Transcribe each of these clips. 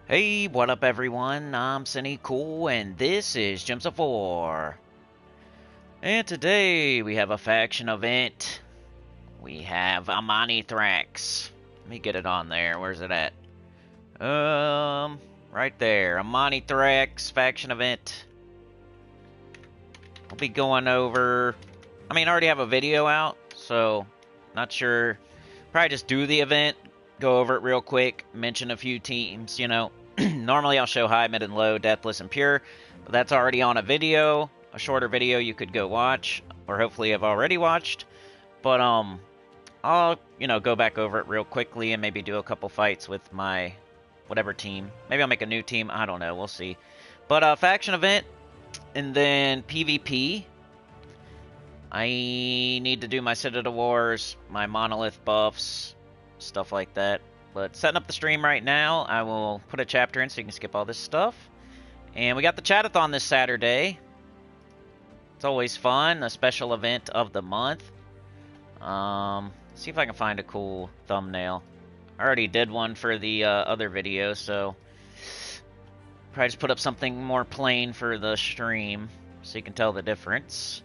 Hey, what up everyone? I'm Sinnycool and this is Gems of War. And today we have a faction event. We have AMANITHRAX. Let me get it on there. Where's it at? Right there. AMANITHRAX faction event. I'll be going over... I already have a video out, so not sure. Probably just do the event, go over it real quick, mention a few teams, you know. Normally I'll show high, mid, and low, deathless, and pure, but that's already on a video, a shorter video you could go watch, or hopefully have already watched. But I'll, go back over it real quickly and maybe do a couple fights with my whatever team. Maybe I'll make a new team, I don't know, we'll see. But faction event, and then PvP. I need to do my Citadel Wars, my Monolith buffs, stuff like that. But setting up the stream right now, I will put a chapter in so you can skip all this stuff. And we got the Chatathon this Saturday. It's always fun, a special event of the month. See if I can find a cool thumbnail. I already did one for the other video, so probably just put up something more plain for the stream so you can tell the difference.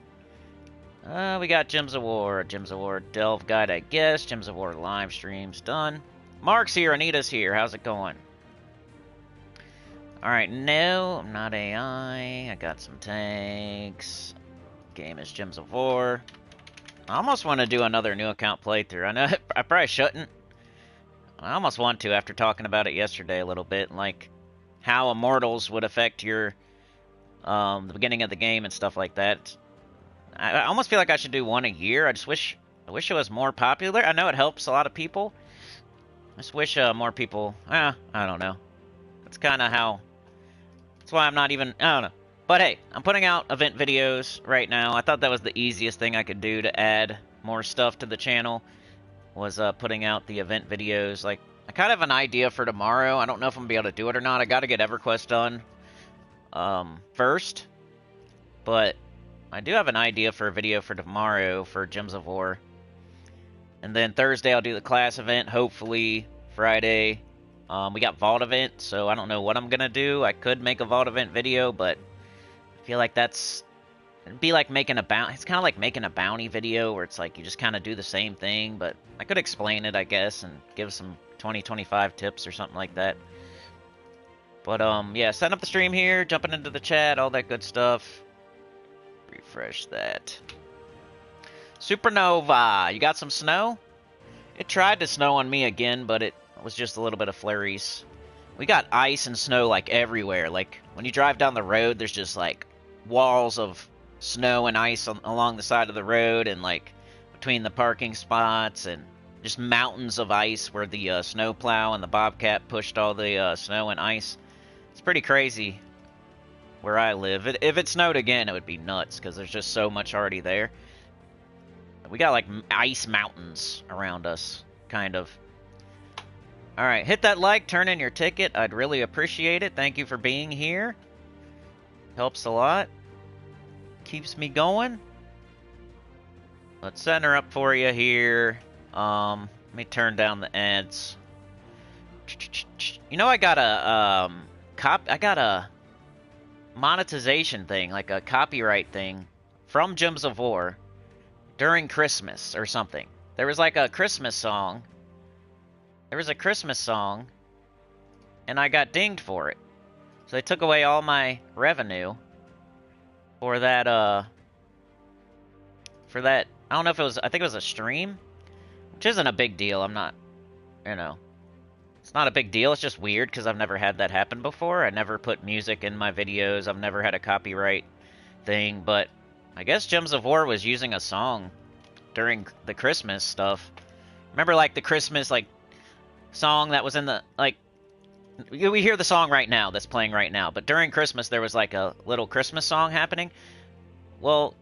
We got Gems of War, Delve Guide, I guess. Gems of War live streams done. Mark's here, Anita's here. How's it going? Alright, no, I'm not AI. I got some tanks. Game is Gems of War. I almost want to do another new account playthrough. I know I probably shouldn't. I almost want to after talking about it yesterday a little bit, like how Immortals would affect your the beginning of the game and stuff like that. I almost feel like I should do one a year. I wish it was more popular. I know it helps a lot of people. I just wish more people... I don't know. That's kind of how... That's why I'm not even... I don't know. But hey, I'm putting out event videos right now. I thought that was the easiest thing I could do to add more stuff to the channel. Was putting out the event videos. Like, I kind of have an idea for tomorrow. I don't know if I'm going to be able to do it or not. I got to get EverQuest done first. But... I do have an idea for a video for tomorrow for Gems of War. And then Thursday I'll do the class event, hopefully. Friday, we got Vault event, so I don't know what I'm going to do. I could make a Vault event video, but I feel like it'd be like making a bounty. It's kind of like making a bounty video where it's like you just kind of do the same thing, but I could explain it, I guess, and give some 20-25 tips or something like that. But, yeah, setting up the stream here, jumping into the chat, all that good stuff. Refresh that. Supernova, you got some snow? It tried to snow on me again, but it was just a little bit of flurries. We got ice and snow like everywhere. Like when you drive down the road, there's just like walls of snow and ice along the side of the road, and like between the parking spots, and just mountains of ice where the snowplow and the bobcat pushed all the snow and ice. It's pretty crazy. Where I live. If it snowed again, it would be nuts, because there's just so much already there. We got, like, ice mountains around us, kind of. Alright, hit that like, turn in your ticket. I'd really appreciate it. Thank you for being here. Helps a lot. Keeps me going. Let's set her up for you here. Let me turn down the ads. You know, I got a, monetization thing, like a copyright thing from Gems of War during Christmas or something. There was like a Christmas song. And I got dinged for it. So they took away all my revenue for that, I don't know if it was, I think it was a stream, which isn't a big deal. I'm not, it's not a big deal. It's just weird because I've never had that happen before. I never put music in my videos. I've never had a copyright thing. But I guess Gems of War was using a song during the Christmas stuff. Remember, like, the Christmas, like, song that was in the, like... We hear the song right now that's playing right now. But during Christmas, there was, like, a little Christmas song happening. Well,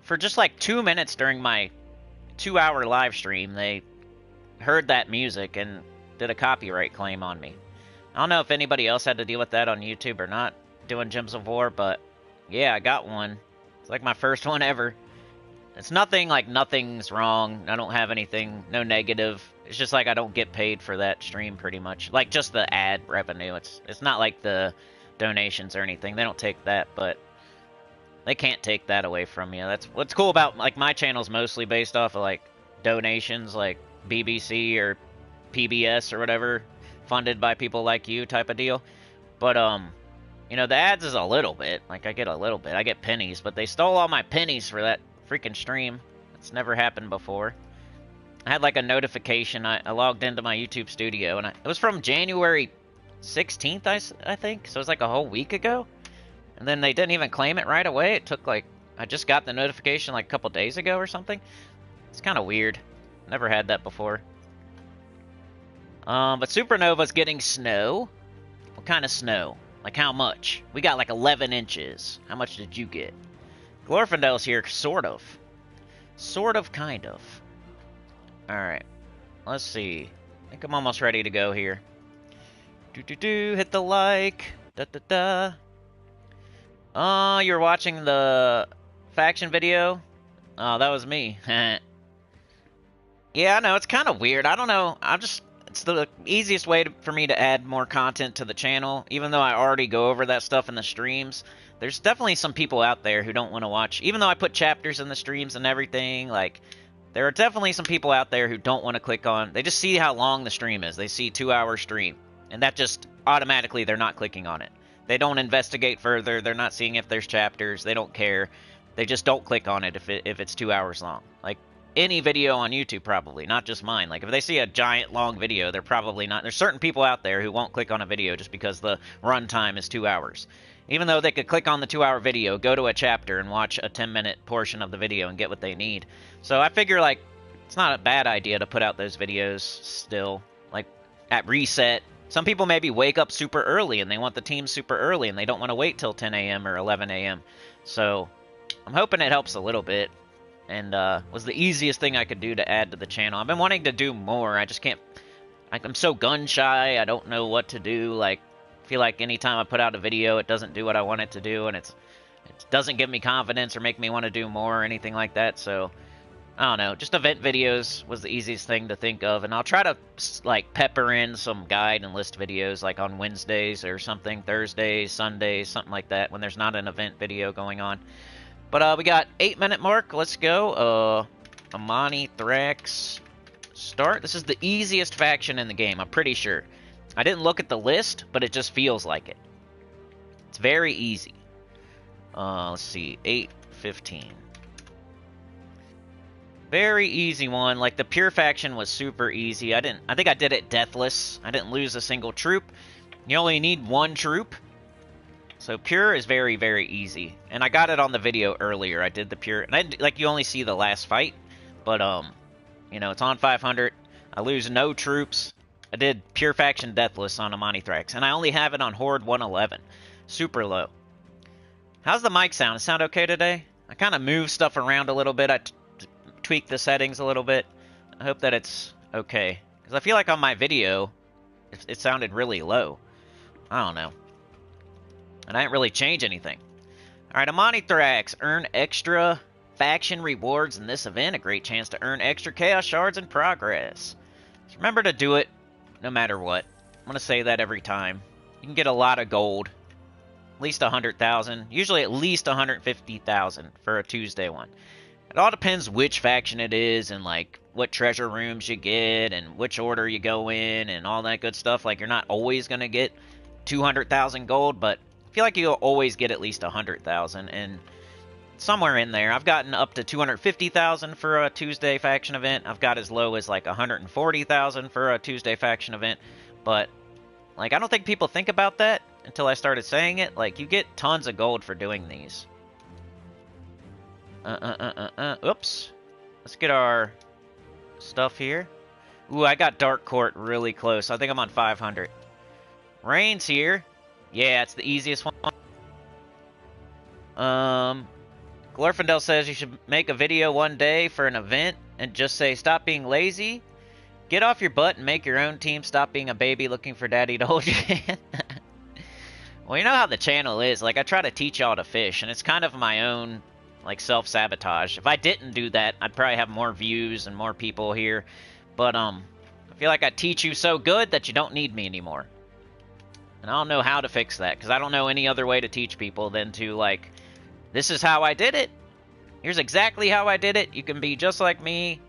for just, like, 2 minutes during my 2-hour live stream, they heard that music and did a copyright claim on me. I don't know if anybody else had to deal with that on YouTube or not, doing Gems of War, but yeah, I got one. It's like my first one ever. It's nothing like nothing's wrong. I don't have anything, no negative. It's just like I don't get paid for that stream pretty much. Like just the ad revenue. It's not like the donations or anything. They don't take that, but they can't take that away from you. That's what's cool about like my channel's mostly based off of like donations, like BBC or PBS or whatever, funded by people like you type of deal. But you know, the ads is a little bit. Like I get a little bit. I get pennies, but they stole all my pennies for that freaking stream. It's never happened before. I had like a notification. I logged into my YouTube studio, and it was from January 16th, I think. So it was like a whole week ago. And then they didn't even claim it right away. It took like, I just got the notification like a couple days ago or something. It's kind of weird. Never had that before. But Supernova's getting snow. What kind of snow? Like how much? We got like 11 inches. How much did you get? Glorfindel's here, sort of. Sort of, kind of. Alright. Let's see. I think I'm almost ready to go here. Hit the like. Oh, you're watching the faction video? Oh, that was me. Yeah, I know, it's kind of weird. I don't know. It's the easiest way for me to add more content to the channel, even though I already go over that stuff in the streams. There's definitely some people out there who don't want to watch, even though I put chapters in the streams and everything, like, there are definitely some people out there who don't want to click on, they just see how long the stream is. They see 2-hour stream, and that just, automatically, they're not clicking on it. They don't investigate further, they're not seeing if there's chapters, they don't care. They just don't click on it if it's 2 hours long. Like, any video on YouTube probably, not just mine. Like, if they see a giant long video, they're probably not... There's certain people out there who won't click on a video just because the run time is 2 hours. Even though they could click on the 2-hour video, go to a chapter, and watch a 10-minute portion of the video and get what they need. So I figure, like, it's not a bad idea to put out those videos still. Like, at reset. Some people maybe wake up super early, and they want the team super early, and they don't want to wait till 10 a.m. or 11 a.m. So I'm hoping it helps a little bit. And was the easiest thing I could do to add to the channel. I've been wanting to do more. I just can't... I'm so gun-shy. I don't know what to do. Like, I feel like anytime I put out a video, it doesn't do what I want it to do. And it doesn't give me confidence or make me want to do more or anything like that. So, I don't know. Just event videos was the easiest thing to think of. And I'll try to, like, pepper in some guide and list videos, like on Wednesdays or something. Thursdays, Sundays, something like that, when there's not an event video going on. But we got 8-minute mark. Let's go. AMANITHRAX start. This is the easiest faction in the game, I'm pretty sure. I didn't look at the list, but it just feels like it. It's very easy. Let's see. 8-15. Very easy one. Like, the pure faction was super easy. I think I did it deathless. I didn't lose a single troop. You only need one troop. So pure is very, very easy. And I got it on the video earlier. I did the pure. And like, you only see the last fight. But, you know, it's on 500. I lose no troops. I did pure faction deathless on AMANITHRAX. And I only have it on Horde 111. Super low. How's the mic sound? Sound okay today? I kind of moved stuff around a little bit. I tweaked the settings a little bit. I hope that it's okay. Because I feel like on my video, it sounded really low. I don't know. And I didn't really change anything. Alright, AMANITHRAX. Earn extra faction rewards in this event. A great chance to earn extra Chaos Shards in progress. Just remember to do it no matter what. I'm going to say that every time. You can get a lot of gold. At least 100,000. Usually at least 150,000 for a Tuesday one. It all depends which faction it is and, like, what treasure rooms you get and which order you go in and all that good stuff. Like, you're not always going to get 200,000 gold, but I feel like you'll always get at least 100,000, and somewhere in there, I've gotten up to 250,000 for a Tuesday faction event. I've got as low as like 140,000 for a Tuesday faction event, but like, I don't think people think about that until I started saying it. Like, you get tons of gold for doing these. Oops. Let's get our stuff here. Ooh, I got Dark Court really close. I think I'm on 500. Rain's here. Yeah, it's the easiest one. Glorfindel says you should make a video one day for an event and just say, stop being lazy, get off your butt and make your own team, stop being a baby looking for daddy to hold your hand. Well, you know how the channel is. Like, I try to teach y'all to fish, and it's kind of my own like self-sabotage. If I didn't do that, I'd probably have more views and more people here. But I feel like I teach you so good that you don't need me anymore. And I don't know how to fix that, because I don't know any other way to teach people than to, like, this is how I did it. Here's exactly how I did it. You can be just like me,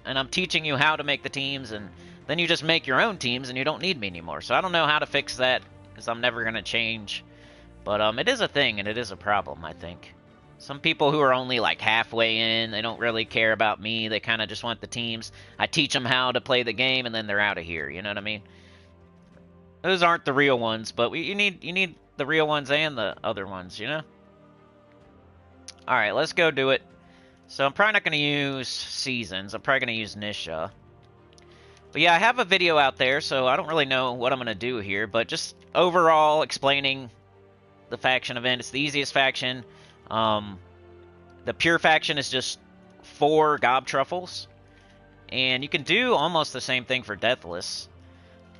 and I'm teaching you how to make the teams, and then you just make your own teams, and you don't need me anymore. So I don't know how to fix that, because I'm never going to change. But it is a thing, and it is a problem, I think. Some people who are only, like, halfway in, they don't really care about me. They kind of just want the teams. I teach them how to play the game, and then they're out of here. You know what I mean? Those aren't the real ones, but you need the real ones and the other ones, you know? Alright, let's go do it. So I'm probably not going to use Seasons. I'm probably going to use Nisha. But yeah, I have a video out there, so I don't really know what I'm going to do here. But just overall explaining the faction event. It's the easiest faction. The pure faction is just 4 Gob Truffles. And you can do almost the same thing for Deathless.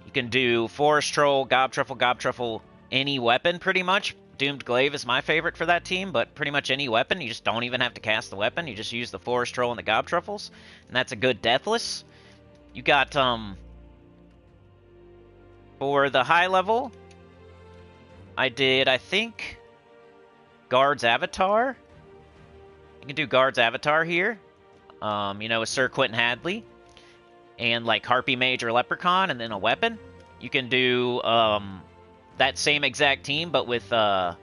You can do Forest Troll, Gob Truffle, any weapon pretty much. Doomed Glaive is my favorite for that team, but pretty much any weapon. You just don't even have to cast the weapon. You just use the Forest Troll and the Gob Truffles, and that's a good Deathless. You got, for the high level, I did, I think, Guard's Avatar. You can do Guard's Avatar here, you know, with Sir Quentin Hadley, and, like, Harpy Mage or Leprechaun, and then a weapon. You can do, that same exact team, but with the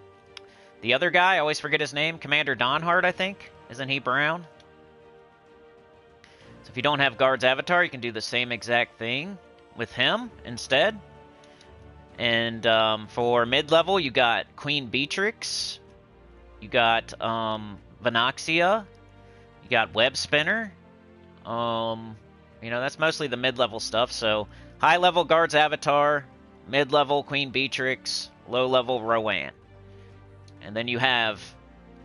other guy. I always forget his name. Commander Donhart, I think. Isn't he brown? So if you don't have Guard's Avatar, you can do the same exact thing with him instead. And for mid-level, you got Queen Beatrix. You got Vanaxia. You got Web Spinner. You know, that's mostly the mid-level stuff. So high-level Guard's Avatar. Mid-level, Queen Beatrix. Low-level, Rowan. And then you have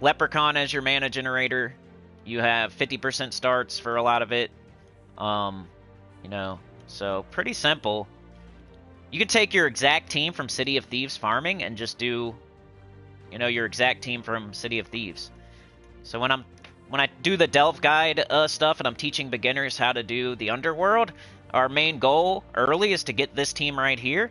Leprechaun as your mana generator. You have 50% starts for a lot of it. You know, so pretty simple. You can take your exact team from City of Thieves farming and just do, you know, your exact team from City of Thieves. So when I do the Delve Guide stuff and I'm teaching beginners how to do the Underworld, our main goal early is to get this team right here.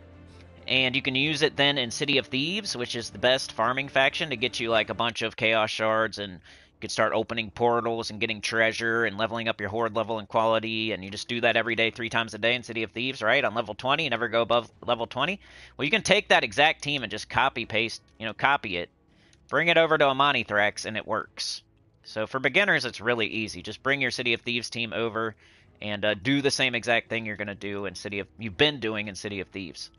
And you can use it then in City of Thieves, which is the best farming faction, to get you like a bunch of Chaos Shards, and you can start opening portals and getting treasure and leveling up your Horde level and quality, and you just do that every day 3 times a day in City of Thieves, right? On level 20, you never go above level 20. Well, you can take that exact team and just copy-paste, you know, copy it, bring it over to AMANITHRAX, and it works. So for beginners, it's really easy. Just bring your City of Thieves team over and do the same exact thing you're going to do in you've been doing in City of Thieves.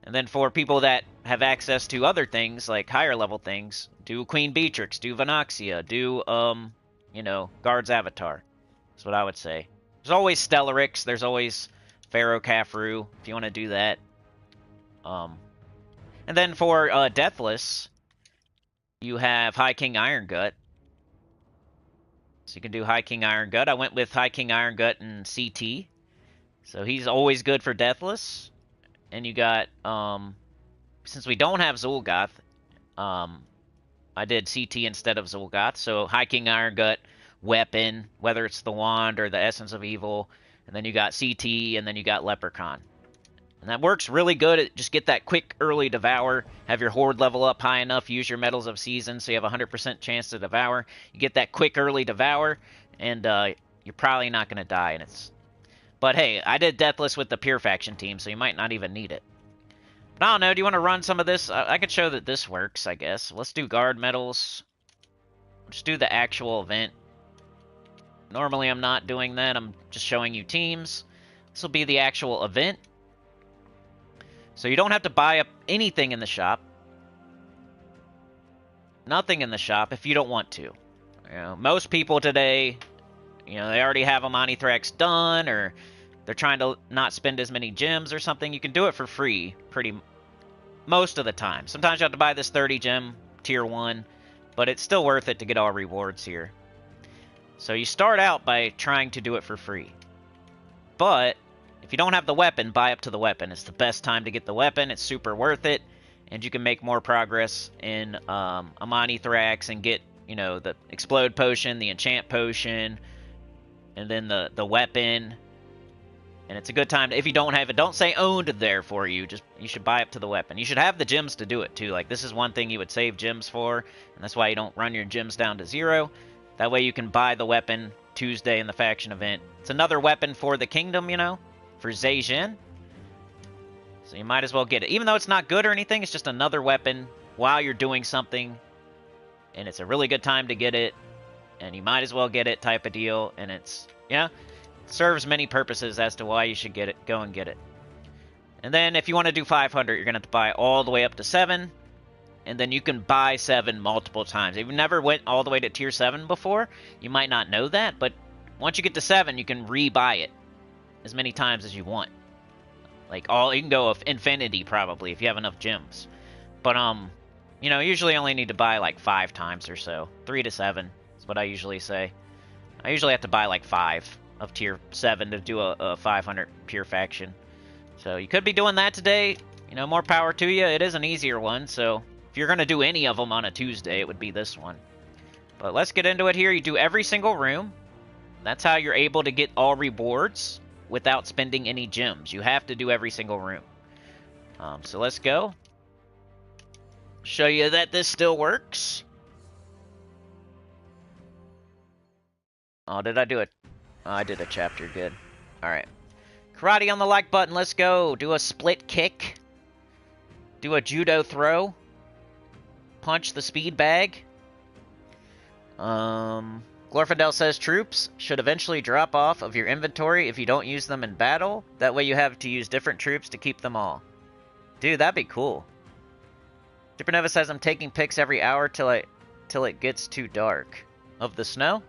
And then for people that have access to other things, like higher level things, do Queen Beatrix, do Vanaxia, do, you know, Guard's Avatar. That's what I would say. There's always Stellarix, there's always Pharaoh Khafru, if you want to do that. And then for Deathless, you have High King Irongut. So you can do High King Irongut. I went with High King Irongut and CT. So he's always good for Deathless. And you got, since we don't have Zul'Goth, I did CT instead of Zul'Goth. So High King Irongut, weapon, whether it's the wand or the Essence of Evil. And then you got CT, and then you got Leprechaun. And that works really good. Just get that quick early devour. Have your Horde level up high enough. Use your Medals of Season so you have a 100% chance to devour. You get that quick early devour, and you're probably not going to die. And it's... But hey, I did Deathless with the Pure Faction team, so you might not even need it. But I don't know, do you want to run some of this? I could show that this works, I guess. Let's do Guard Medals. Just do the actual event. Normally I'm not doing that, I'm just showing you teams. This will be the actual event. So you don't have to buy up anything in the shop. Nothing in the shop if you don't want to. You know, most people today... You know, they already have AMANITHRAX done, or they're trying to not spend as many gems or something. You can do it for free most of the time. Sometimes you have to buy this 30 gem tier 1, but it's still worth it to get all rewards here. So you start out by trying to do it for free. But if you don't have the weapon, buy up to the weapon. It's the best time to get the weapon. It's super worth it, and you can make more progress in AMANITHRAX and get, you know, the explode potion, the enchant potion, and then the weapon. And it's a good time to, if you don't have it, don't say owned there for you. Just, you should buy up to the weapon. You should have the gems to do it too. Like, this is one thing you would save gems for, and that's why you don't run your gems down to 0. That way you can buy the weapon Tuesday in the faction event. It's another weapon for the kingdom, you know, for Zhejian. So you might as well get it. Even though it's not good or anything, it's just another weapon while you're doing something. And it's a really good time to get it. And you might as well get it type of deal. And it's, yeah, serves many purposes as to why you should get it. Go and get it. And then if you want to do 500, you're going to have to buy all the way up to 7. And then you can buy 7 multiple times. If you never went all the way to tier 7 before, you might not know that. But once you get to 7, you can re-buy it as many times as you want. Like, you can go of infinity, probably, if you have enough gems. But, you know, usually only need to buy, like, 5 times or so. 3 to 7 is what I usually say. I usually have to buy, like, 5 of tier 7 to do a 500 pure faction. So, you could be doing that today. You know, more power to you. It is an easier one, so if you're going to do any of them on a Tuesday, it would be this one. But let's get into it here. You do every single room. That's how you're able to get all rewards without spending any gems. You have to do every single room. So let's go. Show you that this still works. Oh, did I do it? Oh, I did a chapter. Good. Alright. Karate on the like button. Let's go. Do a split kick. Do a judo throw. Punch the speed bag. Glorfindel says troops should eventually drop off of your inventory if you don't use them in battle. That way you have to use different troops to keep them all. Dude, that'd be cool. Supernova says I'm taking pics every hour till it gets too dark. Of the snow?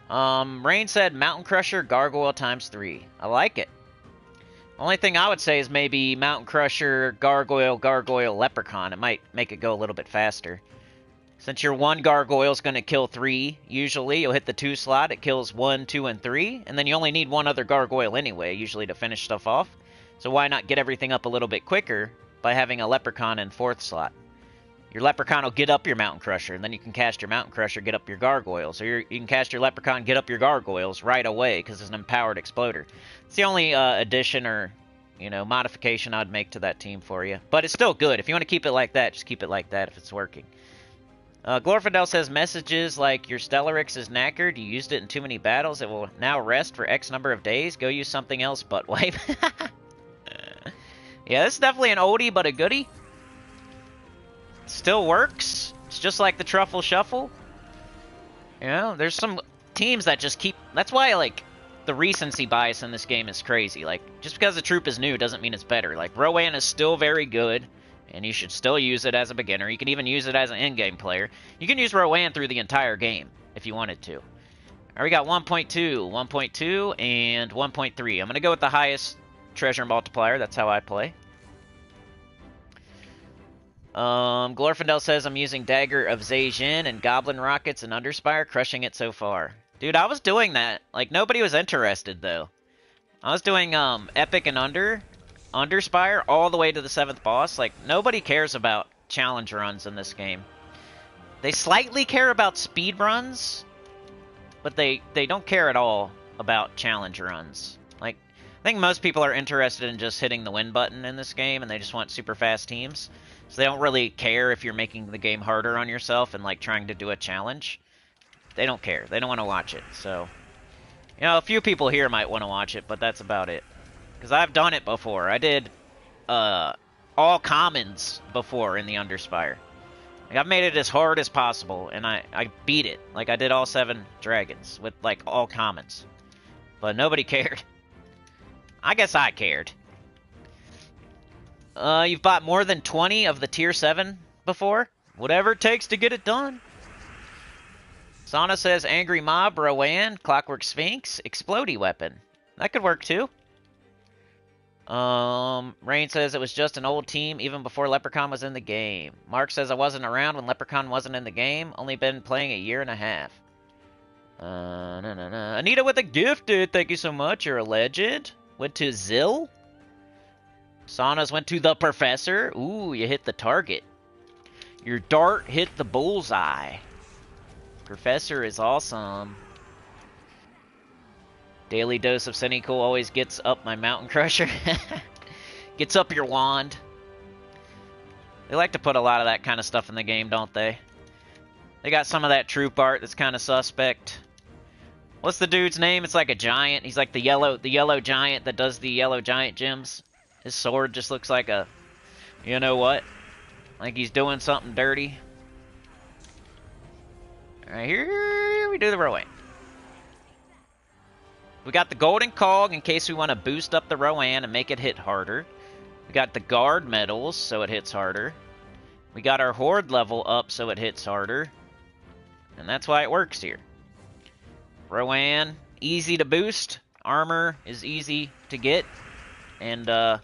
Rain said Mountain Crusher Gargoyle ×3. I like it. Only thing I would say is maybe Mountain Crusher Gargoyle Leprechaun. It might make it go a little bit faster. Since your 1 gargoyle is going to kill 3, usually, you'll hit the 2 slot, it kills 1, 2, and 3, and then you only need 1 other gargoyle anyway, usually to finish stuff off. So why not get everything up a little bit quicker by having a leprechaun in 4th slot? Your leprechaun will get up your mountain crusher, and then you can cast your mountain crusher, get up your gargoyles. Or you can cast your leprechaun, get up your gargoyles right away, because it's an empowered exploder. It's the only addition or, you know, modification I'd make to that team for you. But it's still good. If you want to keep it like that, just keep it like that if it's working. Glorfindel says messages like your Stellarix is knackered, you used it in too many battles, it will now rest for X number of days, go use something else, butt wipe. Yeah, this is definitely an oldie but a goodie. Still works. It's just like the Truffle Shuffle. You know, there's some teams that just keep... That's why, like, the recency bias in this game is crazy. Like, just because a troop is new doesn't mean it's better. Like, Rowan is still very good. And you should still use it as a beginner. You can even use it as an in-game player. You can use Rowan through the entire game if you wanted to. All right, we got 1.2, 1.2, and 1.3. I'm going to go with the highest treasure multiplier. That's how I play. Glorfindel says I'm using Dagger of Zhejian and Goblin Rockets and Underspire, crushing it so far. Dude, I was doing that. Like, nobody was interested, though. I was doing Epic and Underspire all the way to the 7th boss. Like, nobody cares about challenge runs in this game. They slightly care about speed runs, but they don't care at all about challenge runs. Like, I think most people are interested in just hitting the win button in this game, and they just want super fast teams. So they don't really care if you're making the game harder on yourself and, like, trying to do a challenge. They don't care. They don't want to watch it. So, you know, a few people here might want to watch it, but that's about it. Because I've done it before. I did all commons before in the Underspire. Like, I've made it as hard as possible, and I beat it. Like, I did all 7 dragons with, like, all commons. But nobody cared. I guess I cared. You've bought more than 20 of the tier 7 before? Whatever it takes to get it done. Sana says Angry Mob, Rowan, Clockwork Sphinx, Explodey Weapon. That could work too. Rain says it was just an old team even before Leprechaun was in the game. Mark says I wasn't around when Leprechaun wasn't in the game. Only been playing a year and a half. Anita with a gifted. Thank you so much. You're a legend. Went to Zill. Saunas went to the Professor. Ooh, you hit the target. Your dart hit the bullseye. Professor is awesome. Daily dose of Sinnycool always gets up my mountain crusher. Gets up your wand. They like to put a lot of that kind of stuff in the game, don't they? They got some of that troop art that's kind of suspect. What's the dude's name? It's like a giant. He's like the yellow giant that does the yellow giant gems. His sword just looks like a, you know what? Like he's doing something dirty. Alright, here we do the Rowan. We got the golden cog in case we want to boost up the Rowan and make it hit harder. We got the guard medals so it hits harder. We got our horde level up so it hits harder. And that's why it works here. Rowan, easy to boost. Armor is easy to get. And, no,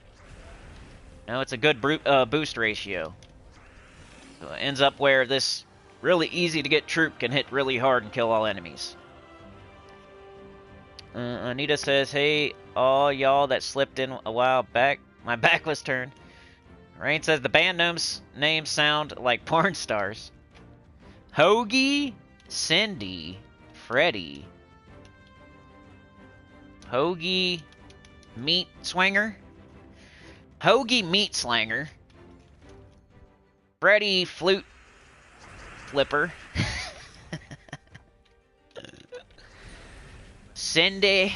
it's a good boost ratio. So it ends up where this really easy to get troop can hit really hard and kill all enemies. Anita says, hey, all y'all that slipped in a while back, my back was turned. Rain says, the band names sound like porn stars. Hoagie, Cindy, Freddy. Hoagie, Meat Swinger. Hoagie, Meat Slanger. Freddy, Flute Flipper. Cindy.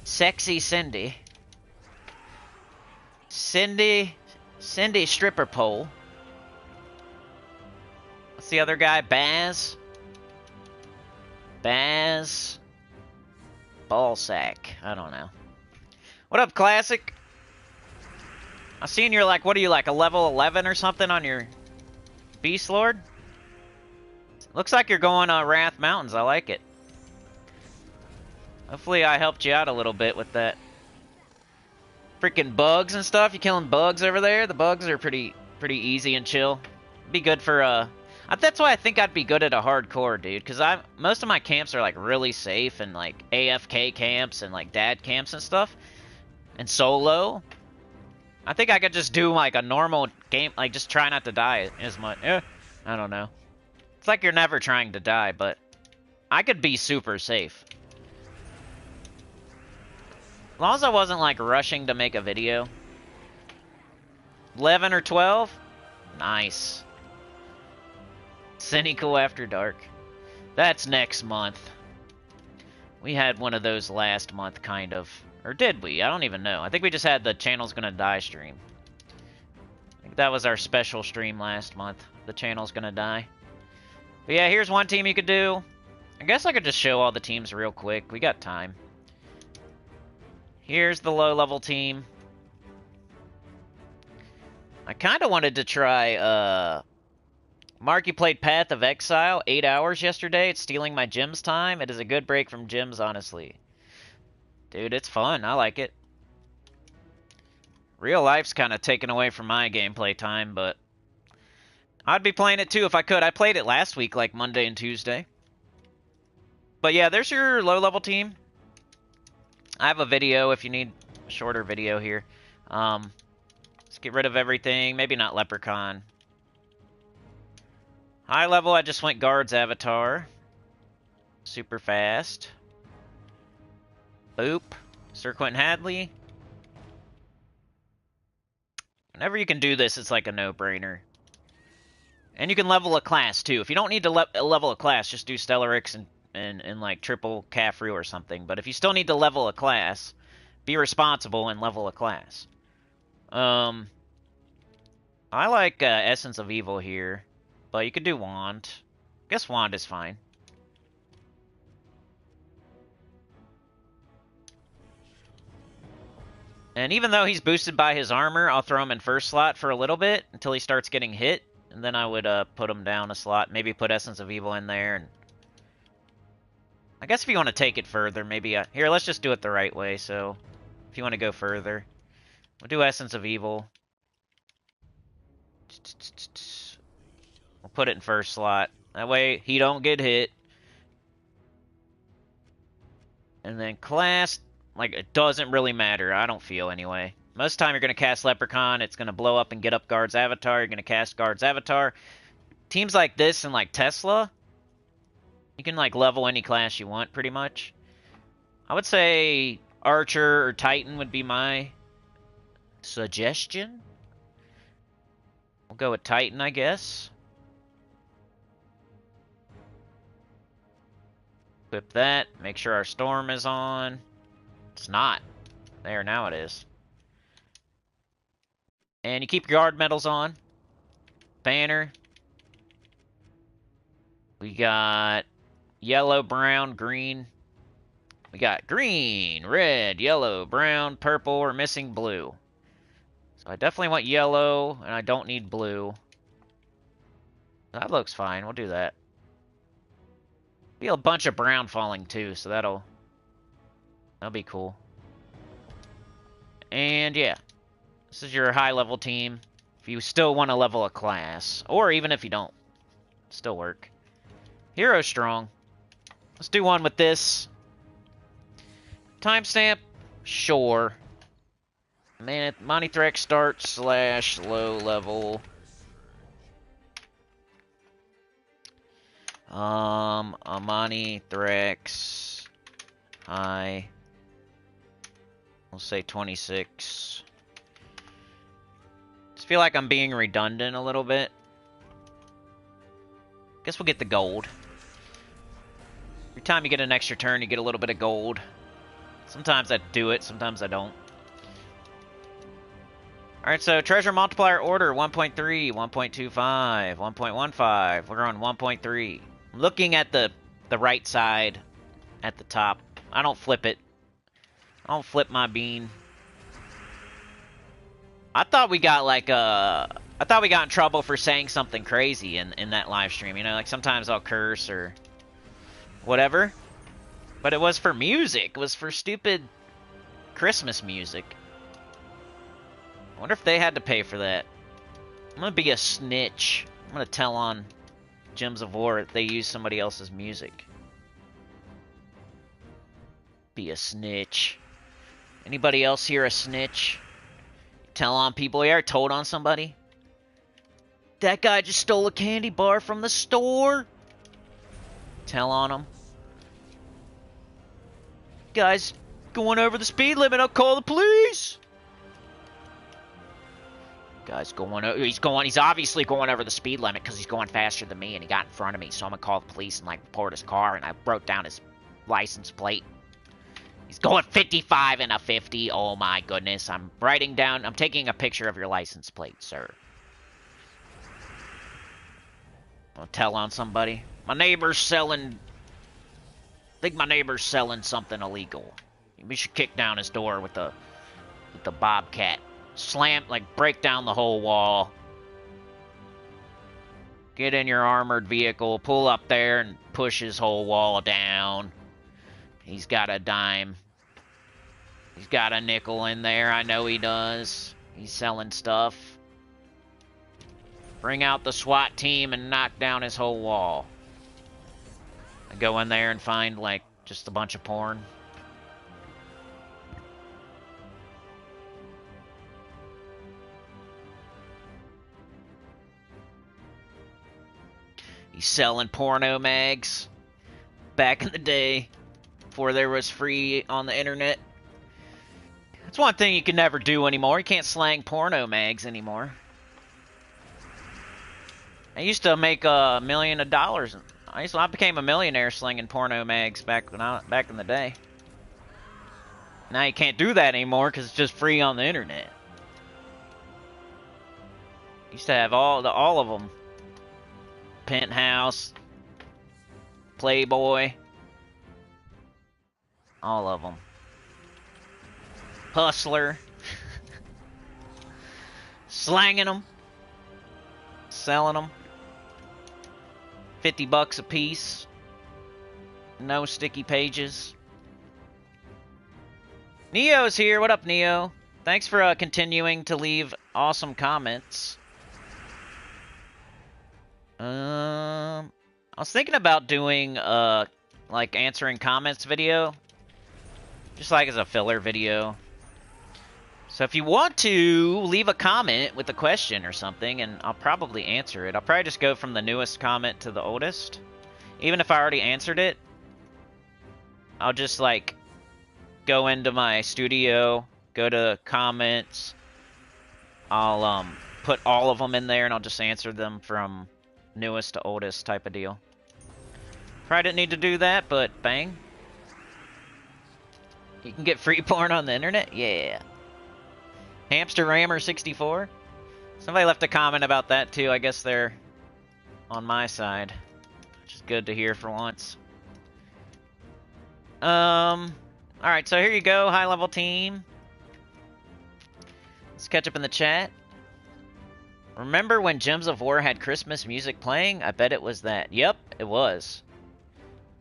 Sexy Cindy. Cindy Stripper Pole. What's the other guy? Baz. Ballsack. I don't know. What up, Classic? I seen you're like, what are you, like a level 11 or something on your Beast Lord? Looks like you're going Wrath Mountains. I like it. Hopefully I helped you out a little bit with that. Freaking bugs and stuff. You killing bugs over there? The bugs are pretty easy and chill. Be good for that's why I think I'd be good at a hardcore, dude. Because most of my camps are like really safe and like AFK camps and like dad camps and stuff. And solo. I think I could just do like a normal game, like just try not to die as much. I don't know. It's like you're never trying to die, but I could be super safe. As long as I wasn't like rushing to make a video. 11 or 12? Nice. Sinnycool After Dark. That's next month. We had one of those last month, kind of. Or did we? I don't even know. I think we just had the Channel's Gonna Die stream. I think that was our special stream last month. The Channel's Gonna Die. But yeah, here's one team you could do. I guess I could just show all the teams real quick. We got time. Here's the low-level team. I kind of wanted to try, Mark, you played Path of Exile, 8 hours yesterday. It's stealing my gyms time. It is a good break from gyms, honestly. Dude, it's fun. I like it. Real life's kind of taken away from my gameplay time, but I'd be playing it too if I could. I played it last week, like Monday and Tuesday. But yeah, there's your low-level team. I have a video if you need a shorter video here. Let's get rid of everything. Maybe not Leprechaun. High level, I just went Guard's Avatar. Super fast. Boop. Sir Quentin Hadley. Whenever you can do this, it's like a no-brainer. And you can level a class, too. If you don't need to level a class, just do Stellarix and like triple Caffrey or something. But if you still need to level a class, be responsible and level a class. I like Essence of Evil here, but you could do Wand. I guess Wand is fine. And even though he's boosted by his armor, I'll throw him in first slot for a little bit until he starts getting hit. And then I would put him down a slot, maybe put Essence of Evil in there. And I guess if you want to take it further, maybe... Here, let's just do it the right way. So if you want to go further, we'll do Essence of Evil. We'll put it in first slot. That way he don't get hit. And then class, like, it doesn't really matter. I don't feel anyway. Most of the time you're going to cast Leprechaun. It's going to blow up and get up Guard's Avatar. You're going to cast Guard's Avatar. Teams like this and like Tesla, You can, like, level any class you want, pretty much. I would say Archer or Titan would be my suggestion. We'll go with Titan, I guess. Equip that. Make sure our Storm is on. It's not. There, now it is. And you keep your guard medals on. Banner. We got yellow, brown, green. We got green, red, yellow, brown, purple. We're missing blue. So I definitely want yellow, and I don't need blue. That looks fine. We'll do that. Be a bunch of brown falling too, so that'll be cool. And yeah, this is your high-level team. If you still want to level a class, or even if you don't, still work. Hero strong. Let's do one with this. Timestamp, sure. Man, AMANITHRAX start / low level. AMANITHRAX high. We'll say 26. Just feel like I'm being redundant a little bit. Guess we'll get the gold. Every time you get an extra turn, you get a little bit of gold. Sometimes I do it, sometimes I don't. Alright, so treasure multiplier order 1.3, 1.25, 1.15. We're on 1.3. I'm looking at the right side at the top. I don't flip it. I don't flip my bean. I thought we got like I thought we got in trouble for saying something crazy in that live stream. You know, like sometimes I'll curse or whatever. But it was for music. It was for stupid Christmas music. I wonder if they had to pay for that. I'm gonna be a snitch. I'm gonna tell on Gems of War if they use somebody else's music. Be a snitch. Anybody else here a snitch? Tell on people here? Told on somebody? That guy just stole a candy bar from the store. Tell on him. Guy's going over the speed limit. I'll call the police. Guy's going. He's obviously going over the speed limit because he's going faster than me, and he got in front of me. So I'm gonna call the police and like report his car. And I wrote down his license plate. He's going 55 and a 50. Oh my goodness! I'm writing down. I'm taking a picture of your license plate, sir. I'll tell on somebody. My neighbor's selling. I think my neighbor's selling something illegal. We should kick down his door with the bobcat. Slam, like, break down the whole wall. Get in your armored vehicle, pull up there, and push his whole wall down. He's got a dime. He's got a nickel in there, I know he does. He's selling stuff. Bring out the SWAT team and knock down his whole wall. I go in there and find, like, just a bunch of porn. He's selling porno mags. Back in the day, before there was free on the internet. That's one thing you can never do anymore. You can't slang porno mags anymore. I used to make $1 million. I became a millionaire slinging porno mags back in the day. Now you can't do that anymore because it's just free on the internet. Used to have all of them. Penthouse, Playboy, all of them. Hustler, slanging them, selling them. $50 a piece. No sticky pages. Neo's here. What up, Neo? Thanks for continuing to leave awesome comments. I was thinking about doing like answering comments video, just like as a filler video. So if you want to leave a comment with a question or something, and I'll probably answer it. I'll probably just go from the newest comment to the oldest. Even if I already answered it, I'll just like go into my studio, go to comments, I'll put all of them in there and I'll just answer them from newest to oldest type of deal. Probably didn't need to do that, but bang. You can get free porn on the internet? Yeah. Hamster Rammer 64. Somebody left a comment about that too. I guess they're on my side, which is good to hear for once. Alright, so here you go, high level team. Let's catch up in the chat. Remember when Gems of War had Christmas music playing? I bet it was that. Yep, it was.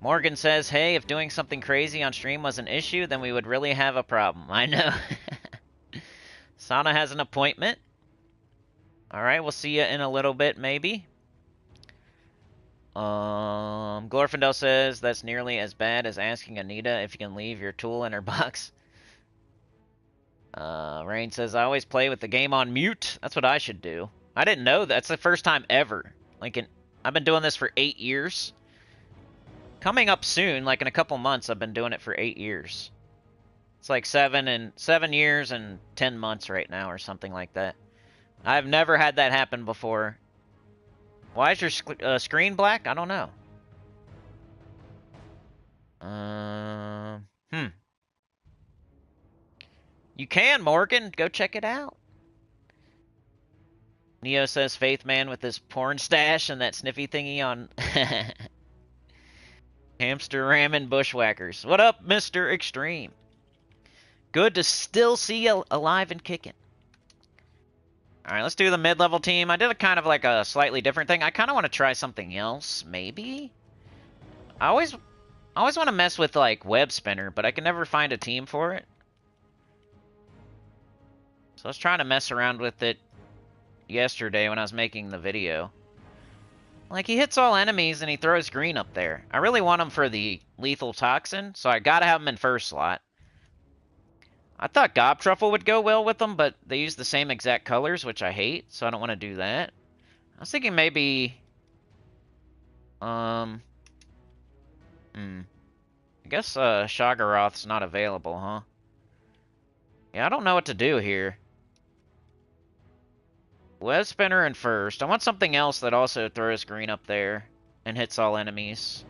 Morgan says, hey, if doing something crazy on stream was an issue, then we would really have a problem. I know. Sana has an appointment. Alright, we'll see you in a little bit, maybe. Glorfindel says, that's nearly as bad as asking Anita if you can leave your tool in her box. Rain says, I always play with the game on mute. That's what I should do. I didn't know that. That's the first time ever. Like, I've been doing this for 8 years. Coming up soon, like in a couple months, I've been doing it for 8 years. It's like 7 years and 10 months right now, or something like that. I've never had that happen before. Why is your screen black? I don't know. You can, Morgan. Go check it out. Neo says, Faith Man with his porn stash and that sniffy thingy on... Hamster ramming bushwhackers. What up, Mr. Extreme? Good to still see you alive and kicking. Alright, let's do the mid-level team. I did a kind of like a slightly different thing. I kind of want to try something else, maybe? I always want to mess with like Web Spinner, but I can never find a team for it. So I was trying to mess around with it yesterday when I was making the video. Like, he hits all enemies and he throws green up there. I really want him for the lethal toxin, so I gotta have him in first slot. I thought Gob Truffle would go well with them, but they use the same exact colors, which I hate, so I don't want to do that. I was thinking maybe... I guess Shoggoroth's not available, huh? Yeah, I don't know what to do here. Web Spinner in first. I want something else that also throws green up there and hits all enemies.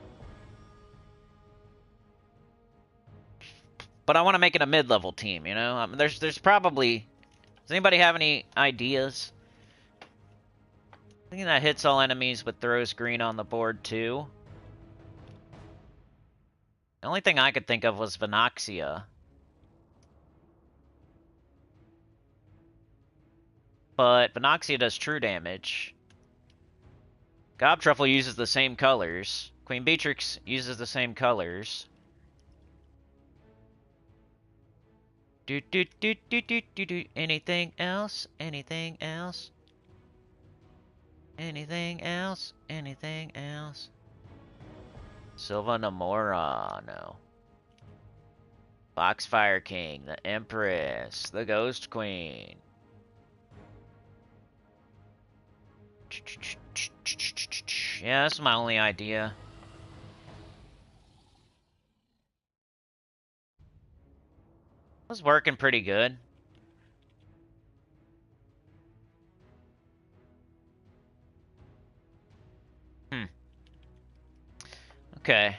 But I want to make it a mid-level team, you know? There's probably... Does anybody have any ideas? Thinking that hits all enemies but throws green on the board too. The only thing I could think of was Venoxia. But Venoxia does true damage. Gob Truffle uses the same colors. Queen Beatrix uses the same colors. Anything else? Anything else? Anything else? Anything else? Silva Namora, no. Foxfire King, the Empress, the Ghost Queen. Yeah, that's my only idea. It was working pretty good. Okay.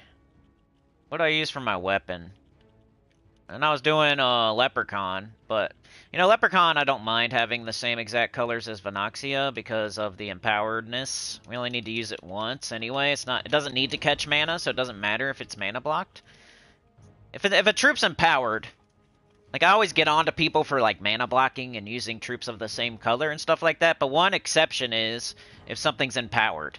What do I use for my weapon? And I was doing Leprechaun, but... You know, Leprechaun, I don't mind having the same exact colors as Venoxia because of the empoweredness. We only need to use it once anyway. It doesn't need to catch mana, so it doesn't matter if it's mana blocked. If a troop's empowered, like I always get on to people for like mana blocking and using troops of the same color and stuff like that, but one exception is if something's empowered.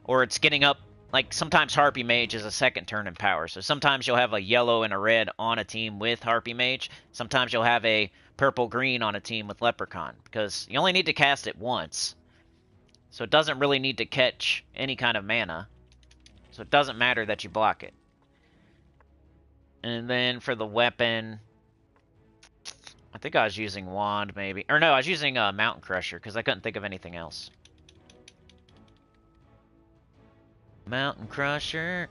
Or it's getting up, like sometimes Harpy Mage is a second turn in power, so sometimes you'll have a yellow and a red on a team with Harpy Mage. Sometimes you'll have a purple-green on a team with Leprechaun, because you only need to cast it once. So it doesn't really need to catch any kind of mana. So it doesn't matter that you block it. And then for the weapon, I think I was using Wand, maybe. Or no, I was using Mountain Crusher, because I couldn't think of anything else. Mountain Crusher.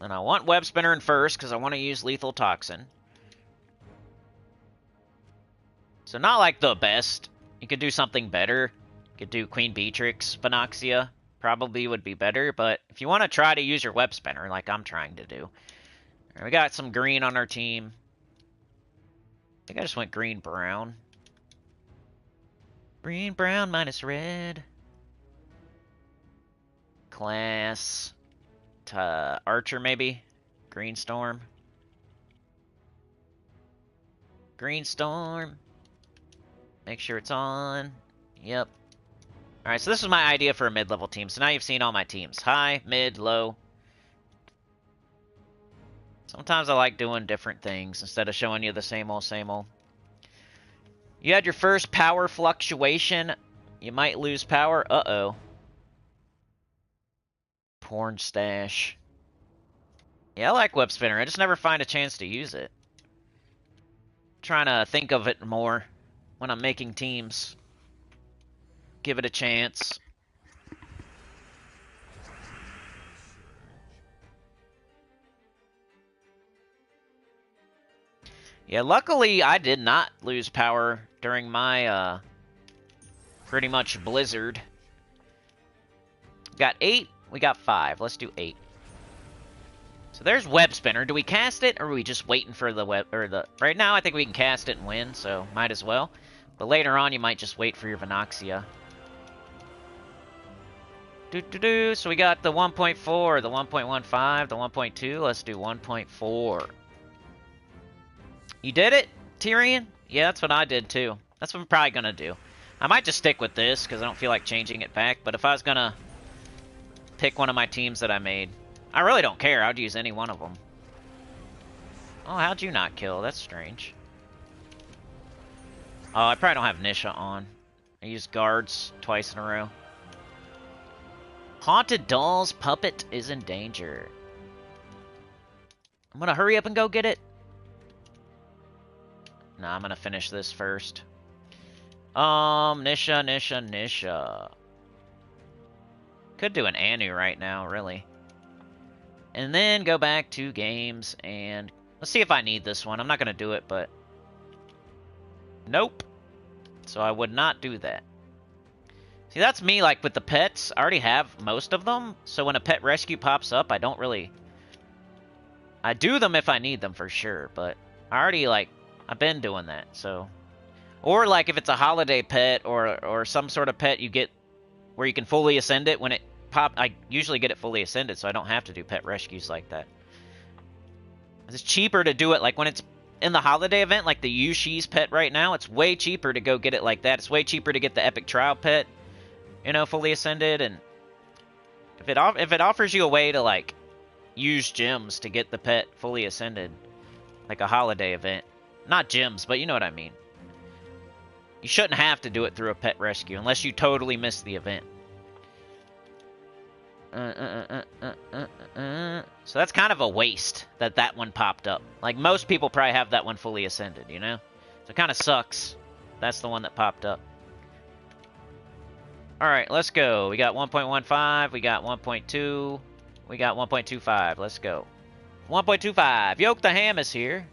And I want Web Spinner in first because I want to use Lethal Toxin. So not like the best. You could do something better. You could do Queen Beatrix, Venoxia. Probably would be better, but if you want to try to use your Web Spinner like I'm trying to do. We got some green on our team. I think I just went green-brown. Green-brown minus red. Class. Archer, maybe? Green Storm. Green Storm. Make sure it's on. Yep. Alright, so this is my idea for a mid-level team. So now you've seen all my teams. High, mid, low. Sometimes I like doing different things instead of showing you the same old, same old. You had your first power fluctuation. You might lose power. Uh-oh. Porn stash. Yeah, I like Web Spinner. I just never find a chance to use it. I'm trying to think of it more when I'm making teams. Give it a chance. Yeah, luckily I did not lose power during my, pretty much blizzard. Got 8, we got 5. Let's do 8. So there's Web Spinner. Do we cast it, or are we just waiting for the web, or the... Right now I think we can cast it and win, so might as well. But later on you might just wait for your Venoxia. So we got the 1.4, the 1.15, the 1.2. Let's do 1.4. You did it, Tyrion? Yeah, that's what I did too. That's what I'm probably gonna do. I might just stick with this because I don't feel like changing it back. But if I was gonna pick one of my teams that I made, I really don't care. I'd use any one of them. Oh, how'd you not kill? That's strange. Oh, I probably don't have Nisha on. I used guards twice in a row. Haunted Doll's puppet is in danger. I'm gonna hurry up and go get it. Nah, I'm gonna finish this first. Nisha. Could do an Anu right now, really. And then go back to games, and let's see if I need this one. I'm not gonna do it, but... Nope. So I would not do that. See, that's me, like, with the pets. I already have most of them, so when a pet rescue pops up, I don't really... I do them if I need them, for sure, but I already, like... I've been doing that, so... Or, like, if it's a holiday pet or some sort of pet you get where you can fully ascend it when it pop... I usually get it fully ascended, so I don't have to do pet rescues like that. It's cheaper to do it, like, when it's in the holiday event, like the Yushi's pet right now, it's way cheaper to go get it like that. It's way cheaper to get the Epic Trial pet, you know, fully ascended, and... If it offers you a way to, like, use gems to get the pet fully ascended, like a holiday event... Not gems, but you know what I mean. You shouldn't have to do it through a pet rescue unless you totally miss the event. So that's kind of a waste that one popped up. Like, most people probably have that one fully ascended, you know? So it kind of sucks. That's the one that popped up. Alright, let's go. We got 1.15, we got 1.2, we got 1.25. Let's go. 1.25. Yoke the Ham is here.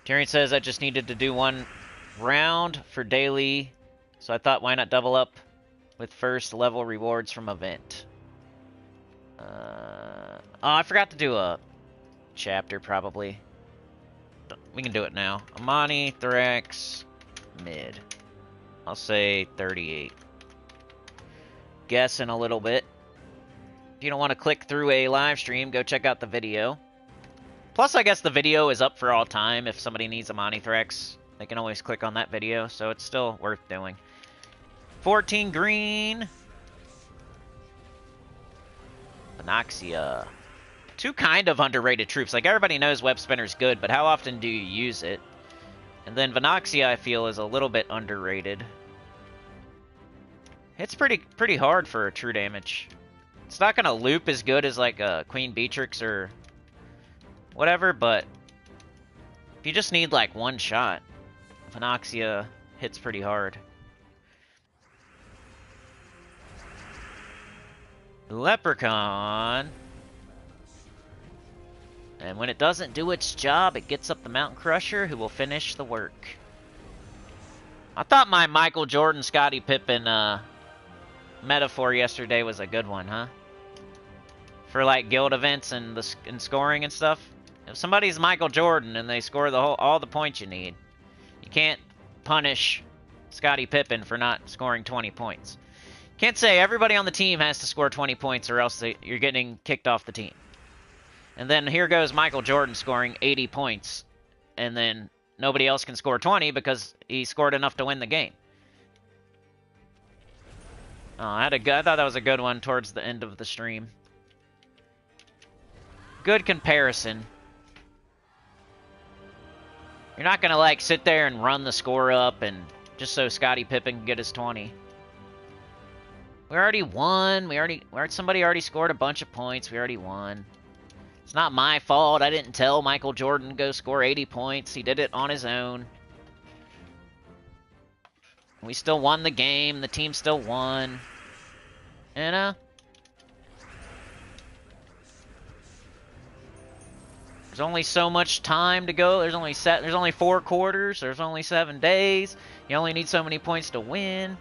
Tyrion says I just needed to do one round for daily, so I thought why not double up with first level rewards from event. Oh, I forgot to do a chapter, probably. We can do it now. AMANITHRAX mid. I'll say 38. Guessing a little bit. If you don't want to click through a live stream, go check out the video. Plus, I guess the video is up for all time. If somebody needs AMANITHRAX, they can always click on that video, so it's still worth doing. 14 green. Venoxia. Two kind of underrated troops. Like, everybody knows Web Spinner's good, but how often do you use it? And then Venoxia, I feel, is a little bit underrated. It's pretty hard for a true damage. It's not going to loop as good as, like, a Queen Beatrix or... whatever, but if you just need like one shot, Venoxia hits pretty hard. Leprechaun. And when it doesn't do its job, it gets up the Mountain Crusher, who will finish the work. I thought my Michael Jordan, Scottie Pippen metaphor yesterday was a good one, huh? For like guild events and scoring and stuff. If somebody's Michael Jordan and they score all the points you need, you can't punish Scottie Pippen for not scoring 20 points. Can't say everybody on the team has to score 20 points or else you're getting kicked off the team. And then here goes Michael Jordan scoring 80 points, and then nobody else can score 20 because he scored enough to win the game. Oh, I thought that was a good one towards the end of the stream. Good comparison. You're not gonna like sit there and run the score up and just so Scottie Pippen can get his 20. We already won. Somebody already scored a bunch of points. We already won. It's not my fault. I didn't tell Michael Jordan to go score 80 points. He did it on his own. We still won the game. The team still won. You know? There's only so much time to go. There's only 4 quarters. There's only 7 days. You only need so many points to win.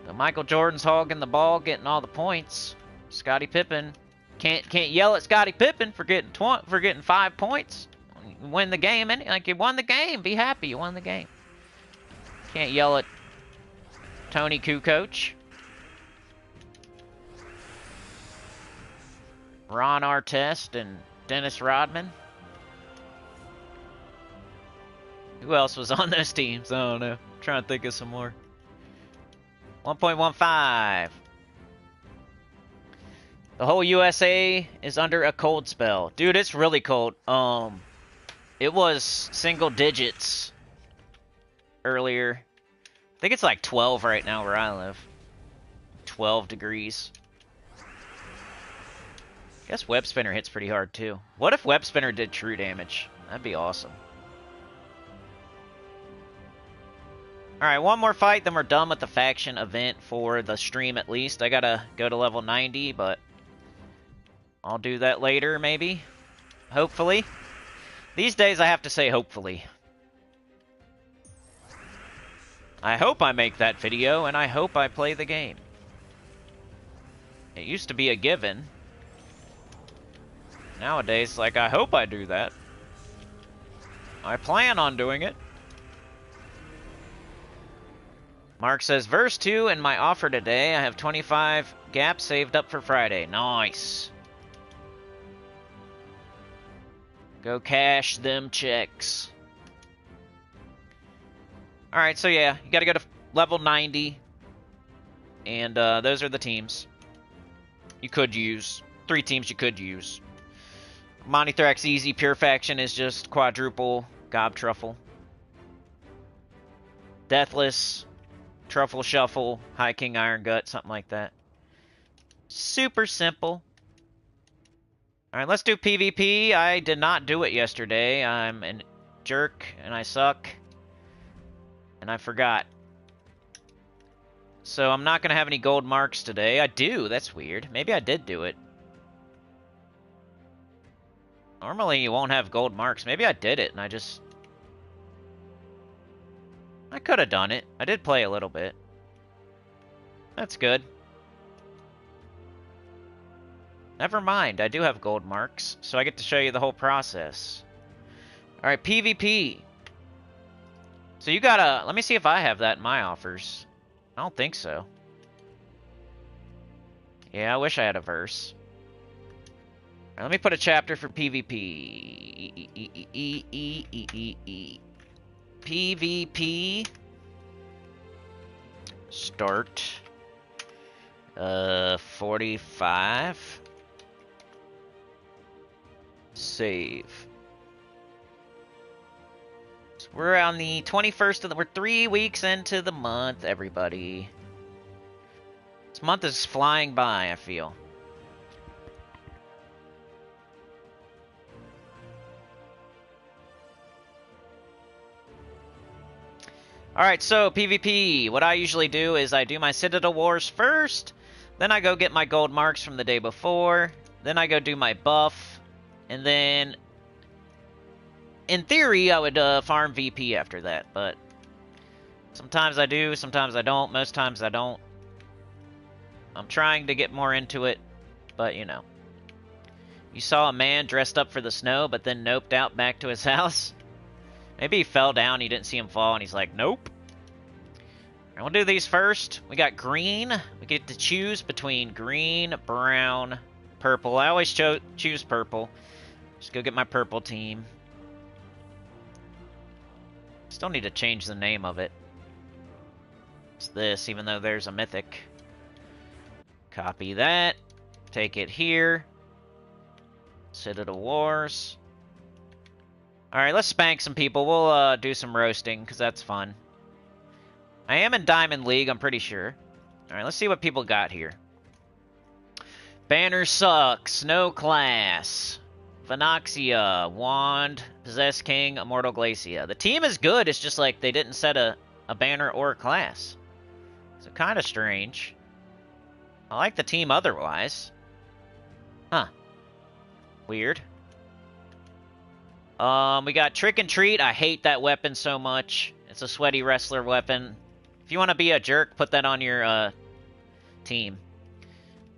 But Michael Jordan's hogging the ball, getting all the points. Scottie Pippen can't yell at Scottie Pippen for getting 5 points. You win the game, and like you won the game. Be happy you won the game. Can't yell at Tony Kukoc. Ron Artest and Dennis Rodman. Who else was on those teams? I don't know. I'm trying to think of some more. 1.15. The whole USA is under a cold spell. Dude, it's really cold. It was single digits earlier. I think it's like 12 right now where I live. 12 degrees. I guess Web Spinner hits pretty hard too. What if Web Spinner did true damage? That'd be awesome. Alright, one more fight, then we're done with the faction event for the stream at least. I gotta go to level 90, but I'll do that later, maybe. Hopefully. These days I have to say hopefully. I hope I make that video, and I hope I play the game. It used to be a given. Nowadays, like, I hope I do that. I plan on doing it. Mark says, verse 2 in my offer today. I have 25 gaps saved up for Friday. Nice. Go cash them checks. Alright, so yeah, you gotta go to level 90. And those are the teams you could use. 3 teams you could use. AMANITHRAX easy, pure faction is just quadruple Gob Truffle. Deathless, Truffle Shuffle, High King Iron Gut, something like that. Super simple. Alright, let's do PvP. I did not do it yesterday. I'm a jerk, and I suck. And I forgot. So I'm not going to have any gold marks today. I do. That's weird. Maybe I did do it. Normally you won't have gold marks. Maybe I did it and I just... I could have done it. I did play a little bit. That's good. Never mind. I do have gold marks. So I get to show you the whole process. Alright, PvP. So you gotta... Let me see if I have that in my offers. I don't think so. Yeah, I wish I had a verse. Right, let me put a chapter for PvP. PvP. Start. 45. Save. So we're on the 21st of the... We're 3 weeks into the month, everybody. This month is flying by, I feel. Alright, so PvP. What I usually do is I do my Citadel Wars first. Then I go get my gold marks from the day before. Then I go do my buff. And then, in theory, I would farm VP after that. But sometimes I do, sometimes I don't. Most times I don't. I'm trying to get more into it, but you know. You saw a man dressed up for the snow, but then noped out back to his house? Maybe he fell down, you didn't see him fall, and he's like, nope. Alright, we'll do these first. We got green. We get to choose between green, brown, purple. I always choose purple. Just go get my purple team. Still need to change the name of it. It's this, even though there's a mythic. Copy that. Take it here. Citadel Wars. Alright, let's spank some people. We'll do some roasting, because that's fun. I am in Diamond League, I'm pretty sure. Alright, let's see what people got here. Banner sucks. No class. Phonoxia. Wand. Possess King. Immortal Glacia. The team is good, it's just like they didn't set a banner or a class. So kind of strange. I like the team otherwise. Huh. Weird. We got Trick and Treat. I hate that weapon so much. It's a sweaty wrestler weapon. If you want to be a jerk, put that on your team.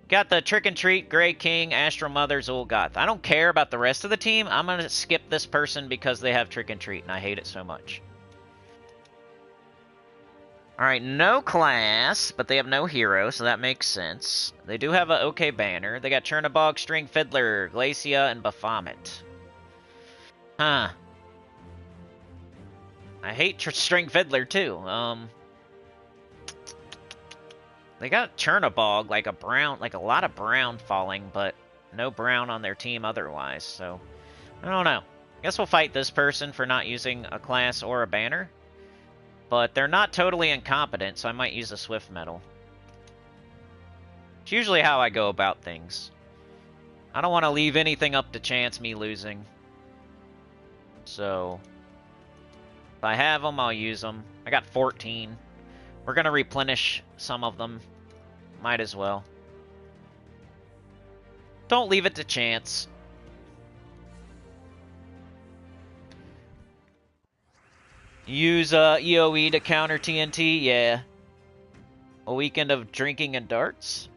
Got the Trick and Treat, Grey King, Astral Mother, Zul'Goth. I don't care about the rest of the team. I'm going to skip this person because they have Trick and Treat, and I hate it so much. Alright, no class, but they have no hero, so that makes sense. They do have an okay banner. They got Chernabog, String Fiddler, Glacia, and Baphomet. Huh. I hate String Fiddler, too. They got Chernabog, like a lot of brown falling, but no brown on their team otherwise, so I don't know. I guess we'll fight this person for not using a class or a banner. But they're not totally incompetent, so I might use a Swift Metal. It's usually how I go about things. I don't want to leave anything up to chance me losing. So, if I have them, I'll use them. I got 14. We're going to replenish some of them. Might as well. Don't leave it to chance. Use EOE to counter TNT? Yeah. A weekend of drinking and darts?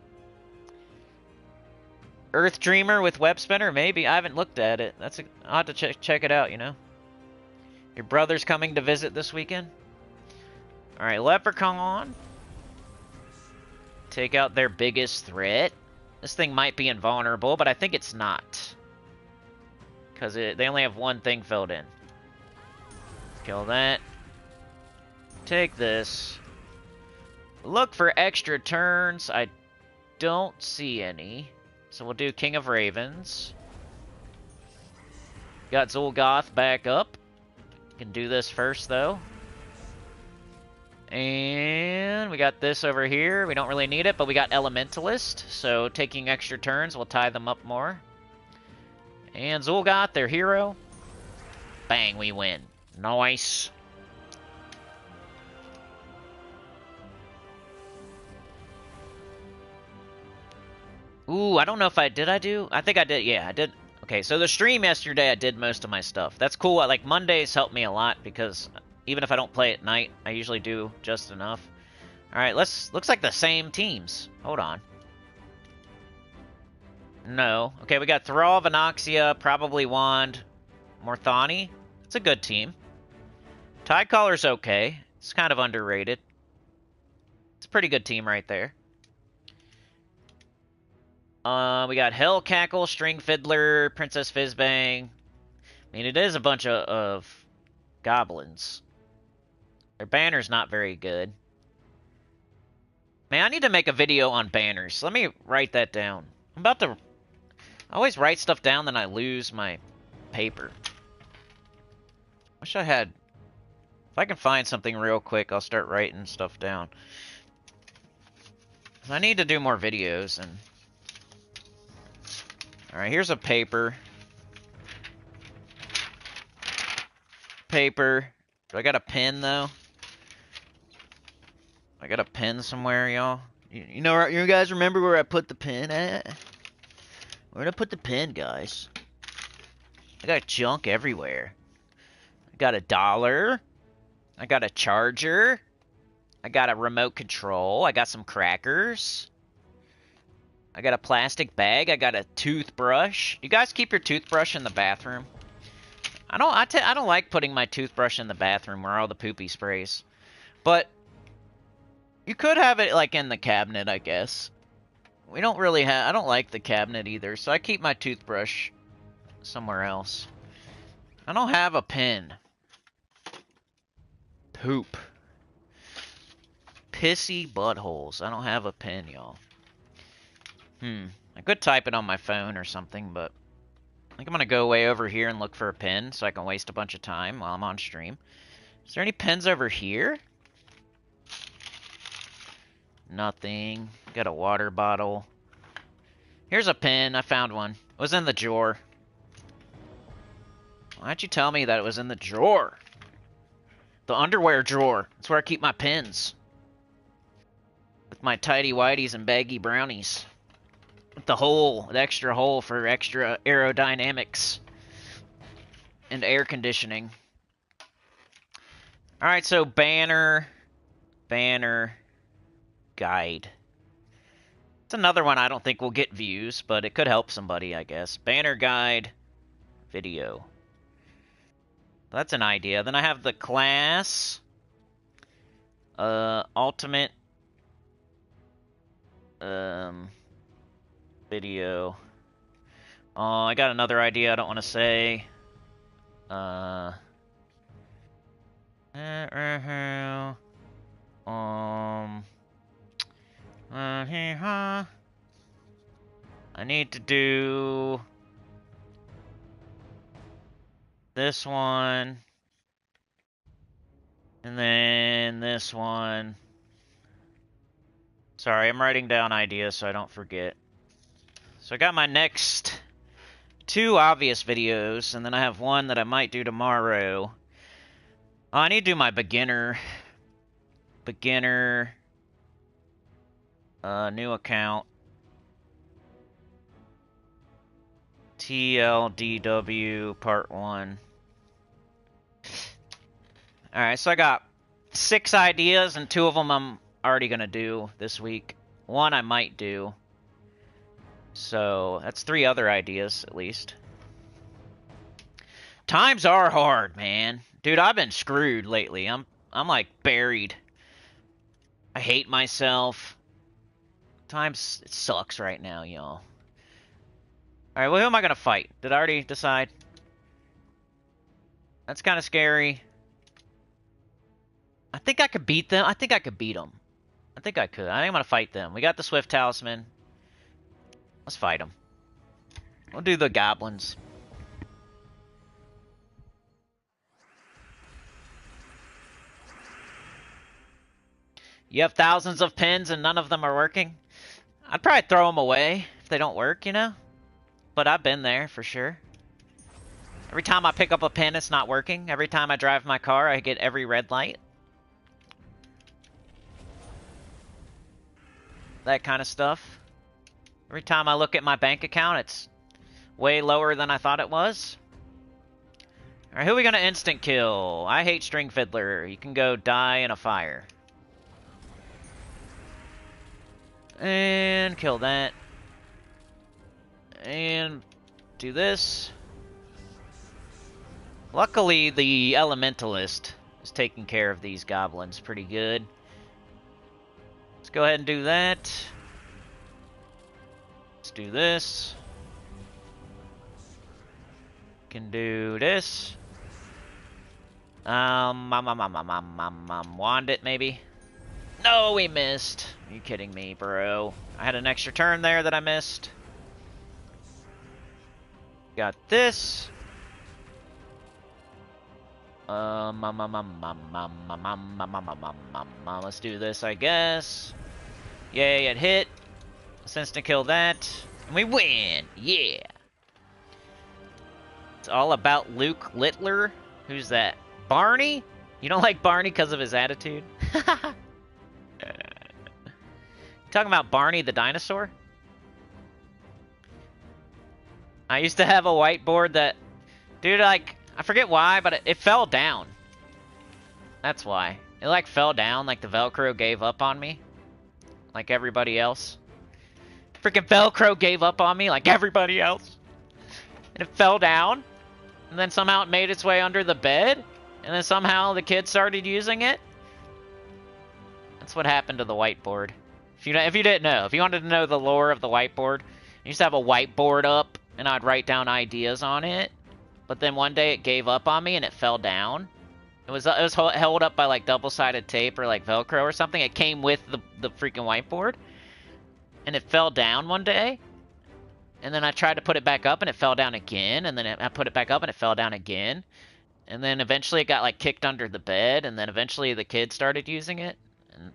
Earth Dreamer with Web Spinner? Maybe. I haven't looked at it. I'll have to check it out, you know. Your brother's coming to visit this weekend? Alright, Leprechaun. Take out their biggest threat. This thing might be invulnerable, but I think it's not. Because they only have one thing filled in. Kill that. Take this. Look for extra turns. I don't see any. So we'll do King of Ravens. Got Zul'Goth back up. Can do this first, though. And we got this over here. We don't really need it, but we got Elementalist. So taking extra turns will tie them up more. And Zul'Goth, their hero. Bang, we win. Nice. Ooh, I don't know if I do. I think I did. Yeah, I did. Okay, so the stream yesterday, I did most of my stuff. That's cool. Like, Mondays help me a lot because even if I don't play at night, I usually do just enough. All right, looks like the same teams. Hold on. No. Okay, we got Thrall, Venoxia, probably Wand, Morthani. It's a good team. Tidecaller's okay. It's kind of underrated. It's a pretty good team right there. We got Hell Cackle, String Fiddler, Princess Fizzbang. I mean, it is a bunch of goblins. Their banner's not very good. Man, I need to make a video on banners. Let me write that down. I always write stuff down, then I lose my paper. Wish I had... If I can find something real quick, I'll start writing stuff down. I need to do more videos, and... Alright, here's a paper. Paper. Do I got a pen, though? I got a pen somewhere, y'all? You know, you guys remember where I put the pin at? Where'd I put the pin, guys? I got junk everywhere. I got $1. I got a charger. I got a remote control. I got some crackers. I got a plastic bag. I got a toothbrush. You guys keep your toothbrush in the bathroom? I don't like putting my toothbrush in the bathroom where all the poopy sprays. But you could have it like in the cabinet, I guess. We don't really have... I don't like the cabinet either, so I keep my toothbrush somewhere else. I don't have a pen. Poop. Pissy buttholes. I don't have a pen, y'all. I could type it on my phone or something, but I think I'm going to go way over here and look for a pen so I can waste a bunch of time while I'm on stream. Is there any pens over here? Nothing. Got a water bottle. Here's a pen. I found one. It was in the drawer. Why'd you tell me that it was in the drawer? The underwear drawer. That's where I keep my pens. With my tidy whities and baggy brownies. With the hole, the extra hole for extra aerodynamics and air conditioning. Alright, so banner, guide. It's another one I don't think will get views, but it could help somebody, I guess. Banner guide, video. That's an idea. Then I have the class, ultimate, video. Oh, I got another idea I don't want to say. I need to do this one, and then this one. Sorry, I'm writing down ideas so I don't forget. So I got my next 2 obvious videos, and then I have one that I might do tomorrow. Oh, I need to do my beginner, new account, TLDW part 1. Alright, so I got 6 ideas, and 2 of them I'm already gonna do this week. 1 I might do. So, that's 3 other ideas, at least. Times are hard, man. Dude, I've been screwed lately. I'm like buried. I hate myself. Times, it sucks right now, y'all. Alright, well, who am I gonna fight? Did I already decide? That's kind of scary. I think I could beat them. I think I could beat them. I think I could. I think I'm gonna fight them. We got the Swift Talisman. Let's fight them. We'll do the goblins. You have thousands of pins and none of them are working? I'd probably throw them away if they don't work, you know? But I've been there for sure. Every time I pick up a pin, it's not working. Every time I drive my car, I get every red light. That kind of stuff. Every time I look at my bank account, it's way lower than I thought it was. Alright, who are we gonna instant kill? I hate String Fiddler. You can go die in a fire. And kill that. And do this. Luckily, the Elementalist is taking care of these goblins pretty good. Let's go ahead and do that. Let's do this. Can do this. Wand it, maybe? No, we missed. Are you kidding me, bro? I had an extra turn there that I missed. Got this. Let's do this, I guess. Yay, it hit. Let's instant kill that. And we win! Yeah! It's all about Luke Littler. Who's that? Barney? You don't like Barney because of his attitude? Talking about Barney the dinosaur? I used to have a whiteboard that... Dude, like, I forget why, but it fell down. That's why. It, like, fell down, like the Velcro gave up on me. Like everybody else. Freaking Velcro gave up on me like everybody else. And it fell down. And then somehow it made its way under the bed. And then somehow the kids started using it. That's what happened to the whiteboard. If you didn't know, if you wanted to know the lore of the whiteboard, I used to have a whiteboard up, and I'd write down ideas on it. But then one day it gave up on me, and it fell down. It was held up by, like, double-sided tape or, like, Velcro or something. It came with the freaking whiteboard. And it fell down one day. And then I tried to put it back up, and it fell down again. And then I put it back up, and it fell down again. And then eventually it got, like, kicked under the bed. And then eventually the kids started using it. And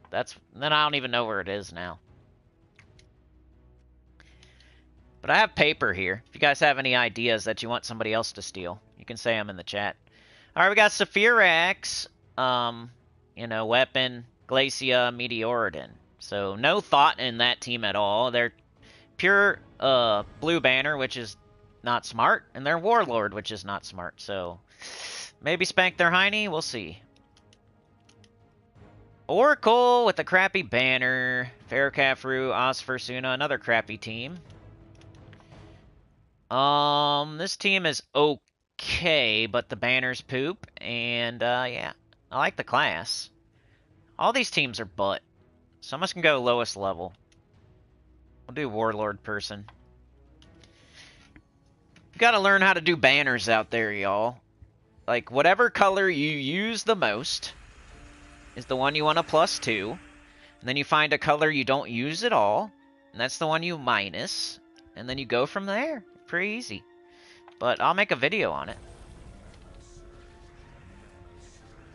then I don't even know where it is now. But I have paper here. If you guys have any ideas that you want somebody else to steal, you can say them in the chat. Alright, we got Saphirax, weapon, Glacia, Meteorodon. So no thought in that team at all. They're pure blue banner, which is not smart, and they're Warlord, which is not smart. So maybe spank their hiney, we'll see. Oracle with a crappy banner. Ferrocafru, Osfursuna, another crappy team. This team is okay, but the banner's poop, and yeah, I like the class. All these teams are butt, so I'm just gonna go lowest level. We'll do Warlord person. You gotta learn how to do banners out there, y'all. Like, whatever color you use the most is the one you want to +2. And then you find a color you don't use at all, and that's the one you minus. And then you go from there. Pretty easy. But I'll make a video on it.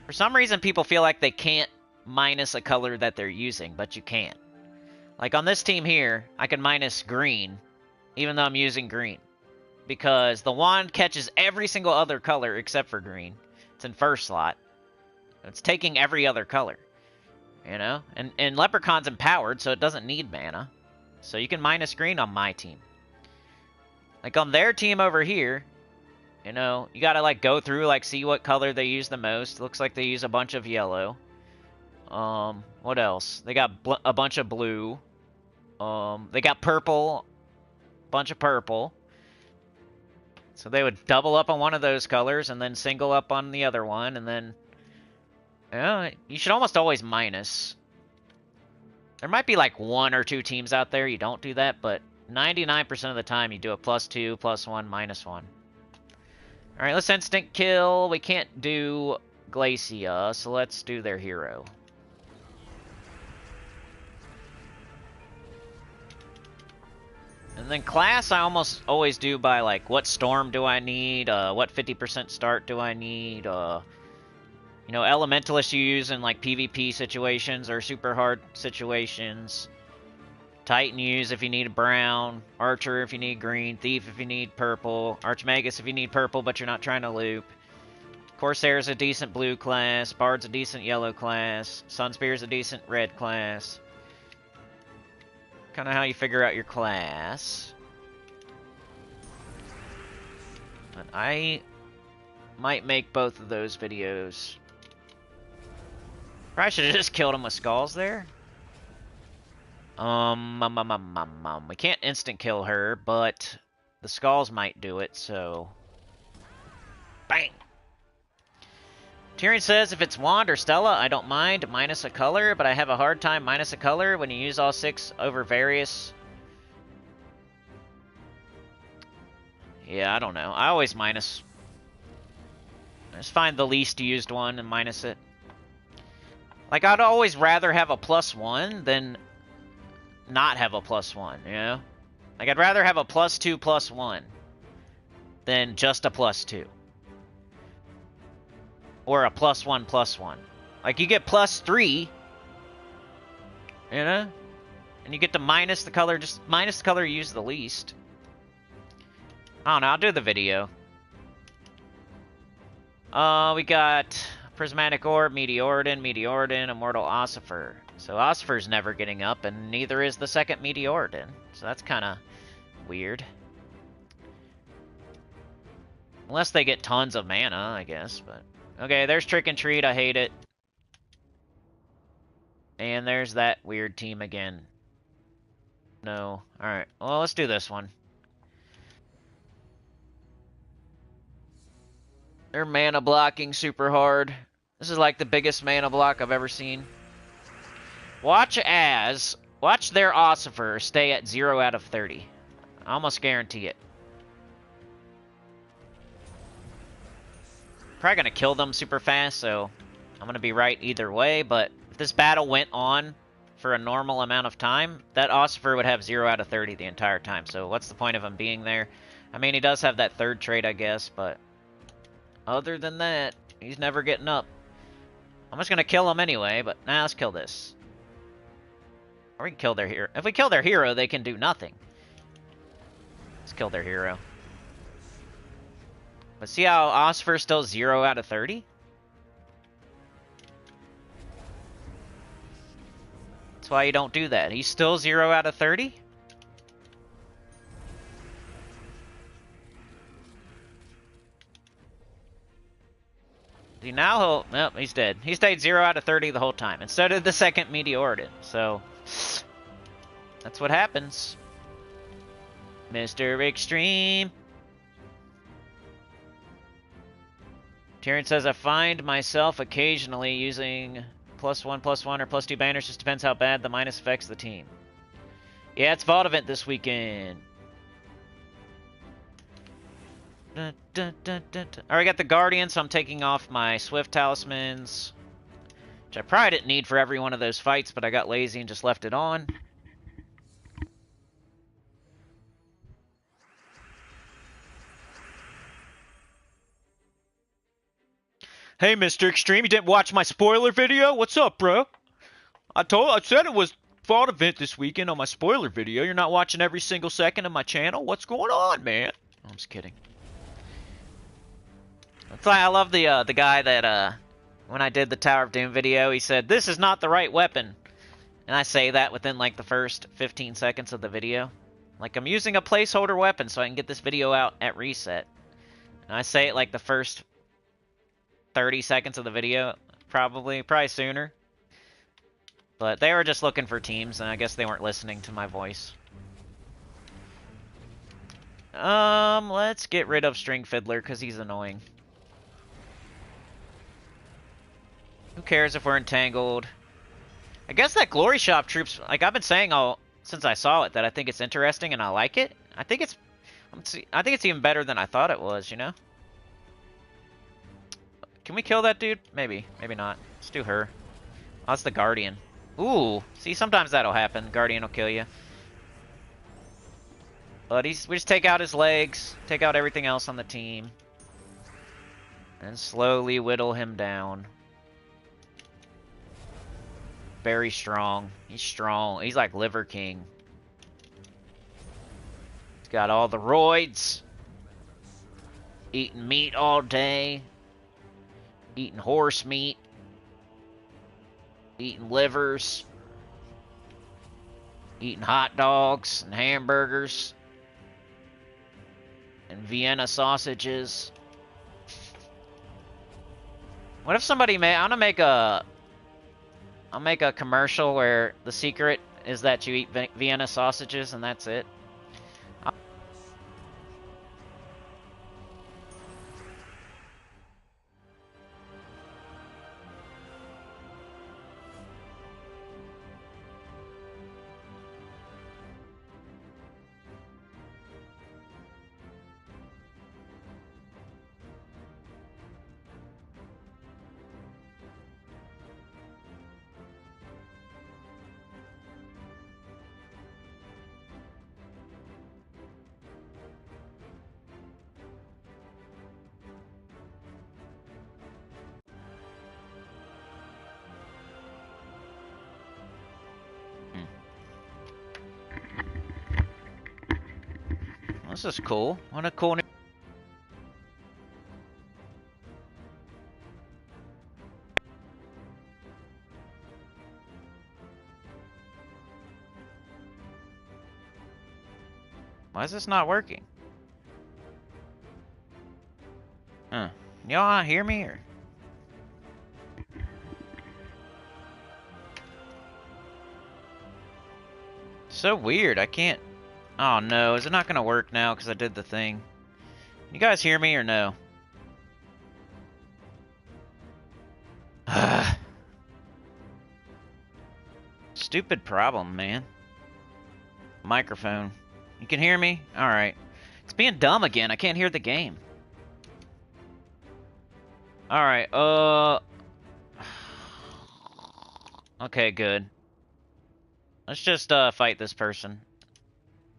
For some reason, people feel like they can't minus a color that they're using, but you can. Like on this team here, I can minus green, even though I'm using green. Because the wand catches every single other color except for green. It's in first slot. It's taking every other color. You know? And Leprechaun's empowered, so it doesn't need mana. So you can minus green on my team. Like on their team over here, you know, you gotta like go through, like see what color they use the most. Looks like they use a bunch of yellow. What else? They got a bunch of blue. They got purple. Bunch of purple. So they would double up on one of those colors and then single up on the other one, and then you should almost always minus. There might be like 1 or 2 teams out there you don't do that, but 99% of the time you do a +2, +1, -1. Alright, let's instant kill. We can't do Glacia, so let's do their hero. And then class I almost always do by like, what storm do I need? What 50% start do I need? You know, elementalist you use in like PvP situations or super hard situations. Titan use if you need a brown. Archer if you need green. Thief if you need purple. Archmagus if you need purple but you're not trying to loop. Corsair's a decent blue class. Bard's a decent yellow class. Sunspear's a decent red class. Kind of how you figure out your class. But I might make both of those videos. Probably should have just killed him with skulls there. We can't instant kill her, but the skulls might do it, so... Bang! Tyrion says, if it's Wand or Stella, I don't mind minus a color, but I have a hard time minus a color when you use all 6 over various... Yeah, I don't know. I always minus. I just find the least used one and minus it. Like, I'd always rather have a +1 than not have a +1, you know? Like, I'd rather have a +2, +1 than just a +2. Or a +1, +1. Like, you get +3, you know? And you get to minus the color, just minus the color you use the least. I don't know, I'll do the video. We got Prismatic Orb, Meteoridon, Immortal Ossifer. So Ossifer's never getting up, and neither is the second Meteoridon. So that's kind of weird. Unless they get tons of mana, I guess. But okay, there's Trick and Treat. I hate it. And there's that weird team again. No. Alright, well, let's do this one. They're mana blocking super hard. This is like the biggest mana block I've ever seen. Watch their Ossifer stay at 0 out of 30. I almost guarantee it. Probably gonna kill them super fast, so I'm gonna be right either way, but if this battle went on for a normal amount of time, that Ossifer would have 0 out of 30 the entire time, so what's the point of him being there? I mean, he does have that third trait, I guess, but other than that, he's never getting up. I'm just gonna kill him anyway, but nah, let's kill this. Or we can kill their hero. If we kill their hero, they can do nothing. Let's kill their hero. But see how Ossifer's still 0 out of 30? That's why you don't do that. He's still 0 out of 30? See, now nope, he's dead. He stayed 0 out of 30 the whole time. And so did the second Meteoridon. So, that's what happens. Mr. Extreme. Tyrion says, I find myself occasionally using +1/+1 or +2 banners. Just depends how bad the minus affects the team. Yeah, it's Vault event this weekend. Dun, dun, dun, dun, dun. Alright, I got the Guardian, so I'm taking off my Swift Talismans. Which I probably didn't need for every one of those fights, but I got lazy and just left it on. Hey, Mr. Extreme, you didn't watch my spoiler video? What's up, bro? I said it was Vault event this weekend on my spoiler video. You're not watching every single second of my channel? What's going on, man? I'm just kidding. That's why I love the guy that, when I did the Tower of Doom video, he said, this is not the right weapon. And I say that within, like, the first 15 seconds of the video. Like, I'm using a placeholder weapon so I can get this video out at reset. And I say it, like, the first 30 seconds of the video, probably sooner. But they were just looking for teams, and I guess they weren't listening to my voice. Let's get rid of String Fiddler, because he's annoying. Who cares if we're entangled? I guess that Glory Shop troops, like I've been saying since I saw it, that I think it's interesting and I like it. I think it's even better than I thought it was, you know? Can we kill that dude? Maybe. Maybe not. Let's do her. Oh, that's the Guardian. Ooh. See, sometimes that'll happen. Guardian will kill you. But we just take out his legs. Take out everything else on the team. And slowly whittle him down. Very strong. He's strong. He's like Liver King. He's got all the roids. Eating meat all day. Eating horse meat. Eating livers. Eating hot dogs and hamburgers. And Vienna sausages. What if somebody I'll make a commercial where the secret is that you eat Vienna sausages and that's it. This is cool. What a cool new... Why is this not working? Huh. Y'all not hear me or? So weird, I can't... Oh no, is it not gonna work now because I did the thing? You guys hear me or no? Stupid problem, man. Microphone. You can hear me? Alright. It's being dumb again, I can't hear the game. Alright, okay, good. Let's just, fight this person.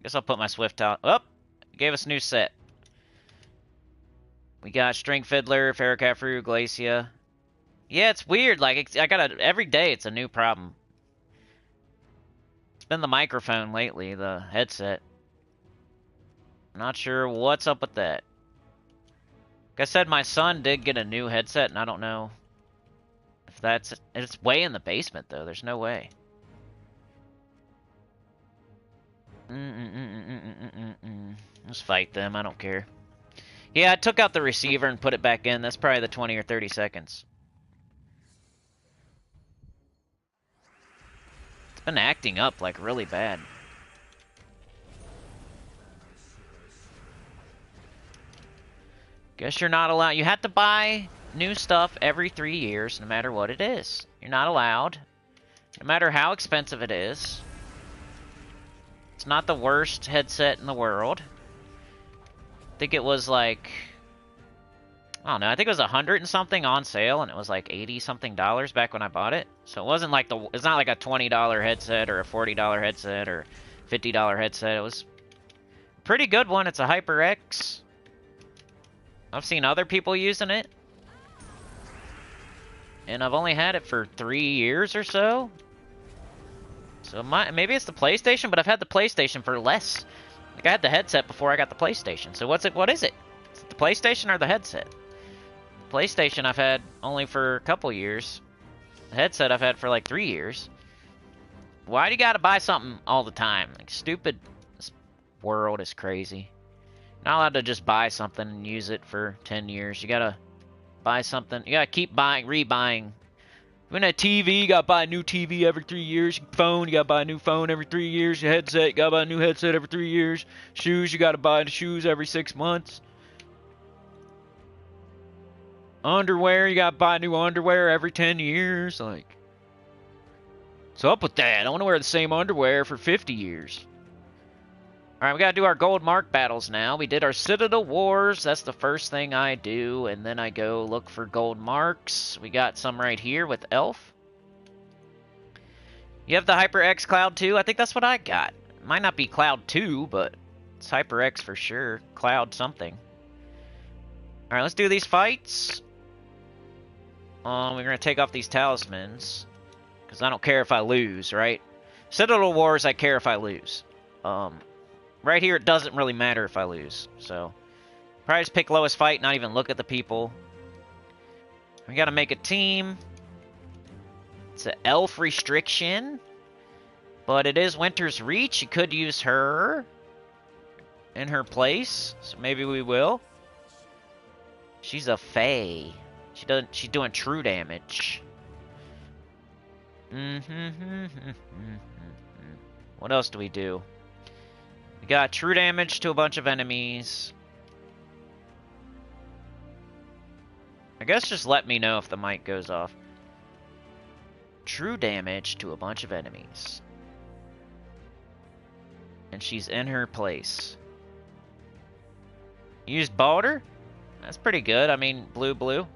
Guess I'll put my Swift out. Oh! Gave us a new set. We got String Fiddler, Ferrocafru, Glacia. Yeah, it's weird. Like, every day it's a new problem. It's been the microphone lately, the headset. Not sure what's up with that. Like I said, my son did get a new headset, and I don't know if that's... It's way in the basement, though. There's no way. Let's fight them. I don't care. Yeah, I took out the receiver and put it back in. That's probably the 20 or 30 seconds. It's been acting up, like, really bad. Guess you're not allowed... You have to buy new stuff every 3 years, no matter what it is. You're not allowed. No matter how expensive it is. It's not the worst headset in the world. I think it was like... I don't know, I think it was 100 and something on sale, and it was like 80 something dollars back when I bought it. So it wasn't like it's not like a $20 headset or a $40 headset or $50 headset. It was a pretty good one. It's a HyperX. I've seen other people using it. And I've only had it for 3 years or so. So maybe it's the PlayStation, but I've had the PlayStation for less. Like I had the headset before I got the PlayStation. So what is it? Is it the PlayStation or the headset? PlayStation I've had only for a couple years. The headset I've had for like 3 years. Why do you gotta buy something all the time? Like, stupid. This world is crazy. You're not allowed to just buy something and use it for 10 years. You gotta buy something. You gotta keep buying, rebuying. Even a TV, you gotta buy a new TV every 3 years. Your phone, you gotta buy a new phone every 3 years. Your headset, you gotta buy a new headset every 3 years. Shoes, you gotta buy the shoes every 6 months. Underwear, you gotta buy new underwear every 10 years. Like, what's up with that? I want to wear the same underwear for 50 years. Alright, we gotta do our gold mark battles now. We did our Citadel Wars. That's the first thing I do. And then I go look for gold marks. We got some right here with Elf. You have the HyperX Cloud 2? I think that's what I got. Might not be Cloud 2, but it's HyperX for sure. Cloud something. Alright, let's do these fights. We're gonna take off these talismans. Because I don't care if I lose, right? Citadel Wars, I care if I lose. Right here, it doesn't really matter if I lose. So, probably just pick lowest fight, not even look at the people. We gotta make a team. It's an elf restriction. But it is Winter's Reach. You could use her in her place. So maybe we will. She's a fae. She's doing true damage. What else do we do? We got true damage to a bunch of enemies. I guess just let me know if the mic goes off. True damage to a bunch of enemies. And she's in her place. Use Balder? That's pretty good. I mean, blue, blue.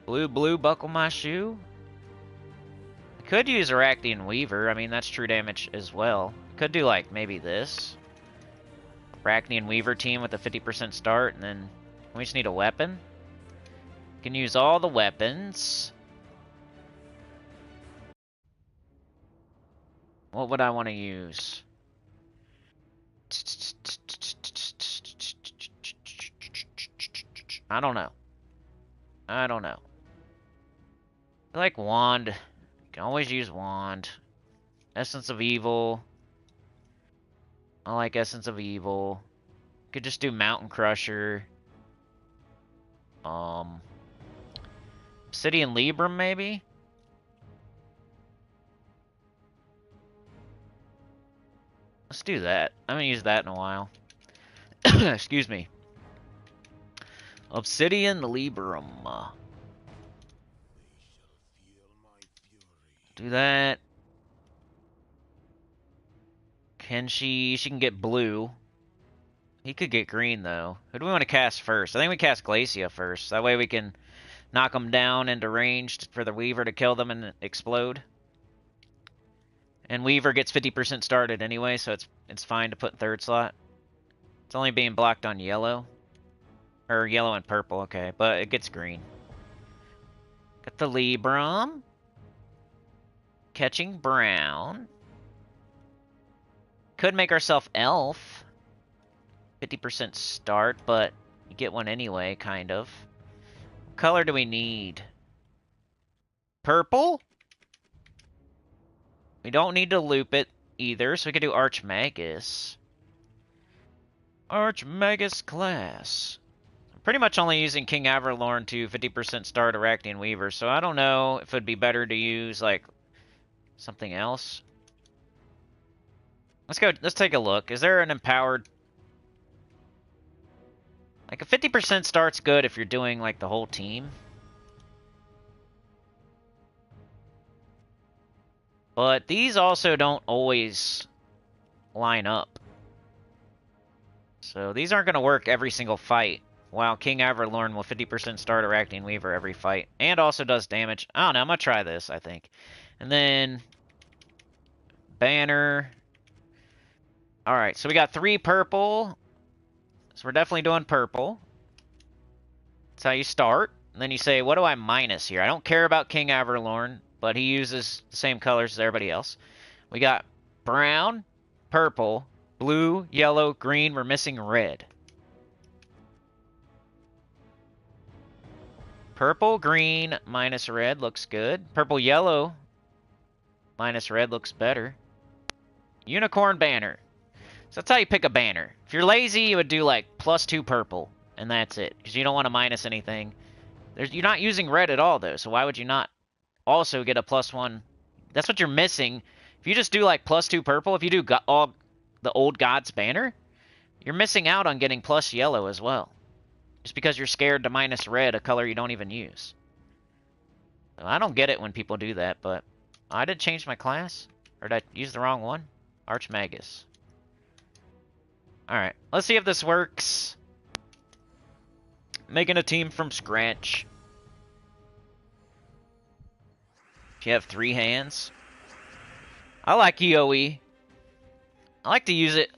Blue, blue, buckle my shoe. I could use Arachnean Weaver. I mean, that's true damage as well. Could do, like, maybe this. Arachnean Weaver team with a 50% start, and then we just need a weapon. Can use all the weapons. What would I want to use? I don't know. I don't know. I like Wand. You can always use Wand. Essence of Evil. I like Essence of Evil. Could just do Mountain Crusher. Obsidian Libram, maybe? Let's do that. I haven't used that in a while. Excuse me. Obsidian Libram. Do that. Can she can get blue. He could get green, though. Who do we want to cast first? I think we cast Glacia first. That way we can knock them down into range for the Weaver to kill them and explode. And Weaver gets 50% started anyway, so it's fine to put third slot. It's only being blocked on yellow. Or yellow and purple, okay. But it gets green. Got the Libram. Catching brown. Could make ourselves elf. 50% start, but you get one anyway, kind of. What color do we need? Purple? We don't need to loop it either, so we could do Archmagus. Archmagus class. I'm pretty much only using King Averlorn to 50% start Arachnian Weaver, so I don't know if it'd be better to use, like, something else. Let's take a look. Is there an empowered... Like, a 50% start's good if you're doing, like, the whole team. But these also don't always line up. So these aren't going to work every single fight. While King Averlorn will 50% start Arachnian Weaver every fight. And also does damage. I don't know, I'm going to try this, I think. And then... Banner. Alright, so we got 3 purple... So we're definitely doing purple. That's how you start. And then you say, what do I minus here? I don't care about King Averlorn, but he uses the same colors as everybody else. We got brown, purple, blue, yellow, green. We're missing red. Purple, green, minus red looks good. Purple, yellow, minus red looks better. Unicorn banner. So that's how you pick a banner. If you're lazy, you would do like +2 purple, and that's it. Because you don't want to minus anything. You're not using red at all, though, so why would you not also get a +1? That's what you're missing. If you just do like +2 purple, if you do all the old gods banner, you're missing out on getting plus yellow as well. Just because you're scared to minus red, a color you don't even use. So I don't get it when people do that, but I did change my class. Or did I use the wrong one? Archmagus. Alright, let's see if this works. Making a team from scratch. If you have 3 hands. I like EOE. I like to use it.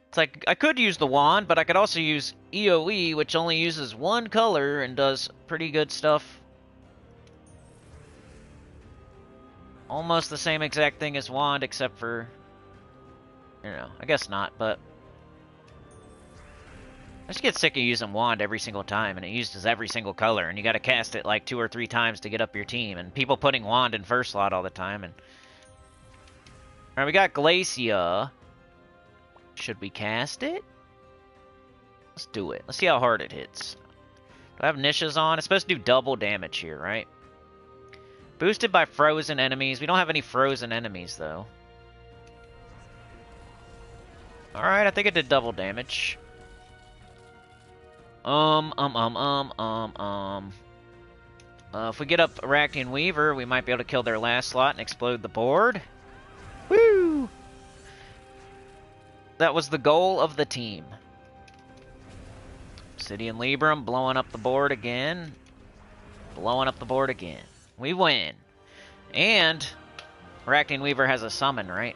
It's like, I could use the wand, but I could also use EOE, which only uses 1 color and does pretty good stuff. Almost the same exact thing as wand, except for... You know, I guess not, but... I just get sick of using wand every single time, and it uses every single color, and you gotta cast it like 2 or 3 times to get up your team, and people putting wand in first slot all the time, and... Alright, we got Glacia. Should we cast it? Let's do it. Let's see how hard it hits. Do I have niches on? It's supposed to do double damage here, right? Boosted by frozen enemies. We don't have any frozen enemies, though. Alright, I think it did double damage. If we get up Arachnian Weaver, we might be able to kill their last slot and explode the board. Woo! That was the goal of the team. Obsidian Libram blowing up the board again. Blowing up the board again. We win. And Arachnian Weaver has a summon, right?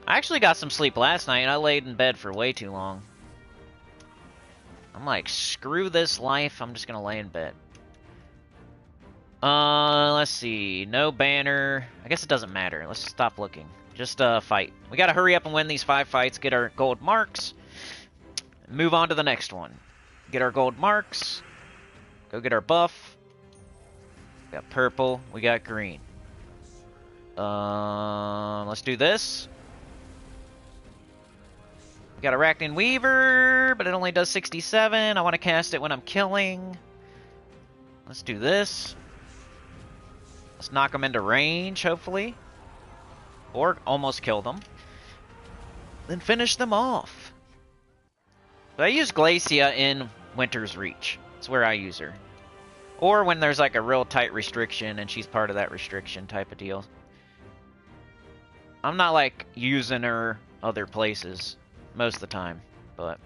I actually got some sleep last night, and I laid in bed for way too long. I'm like, screw this life, I'm just gonna lay in bed. Let's see. No banner. I guess it doesn't matter. Let's stop looking. Just, fight. We gotta hurry up and win these 5 fights, get our gold marks, move on to the next one. Get our gold marks, go get our buff. We got purple, we got green. let's do this. We got Arachnian Weaver, but it only does 67. I want to cast it when I'm killing. Let's do this. Let's knock them into range, hopefully. Or almost kill them. Then finish them off. So I use Glacia in Winter's Reach. That's where I use her. Or when there's like a real tight restriction and she's part of that restriction type of deal. I'm not like using her other places most of the time, but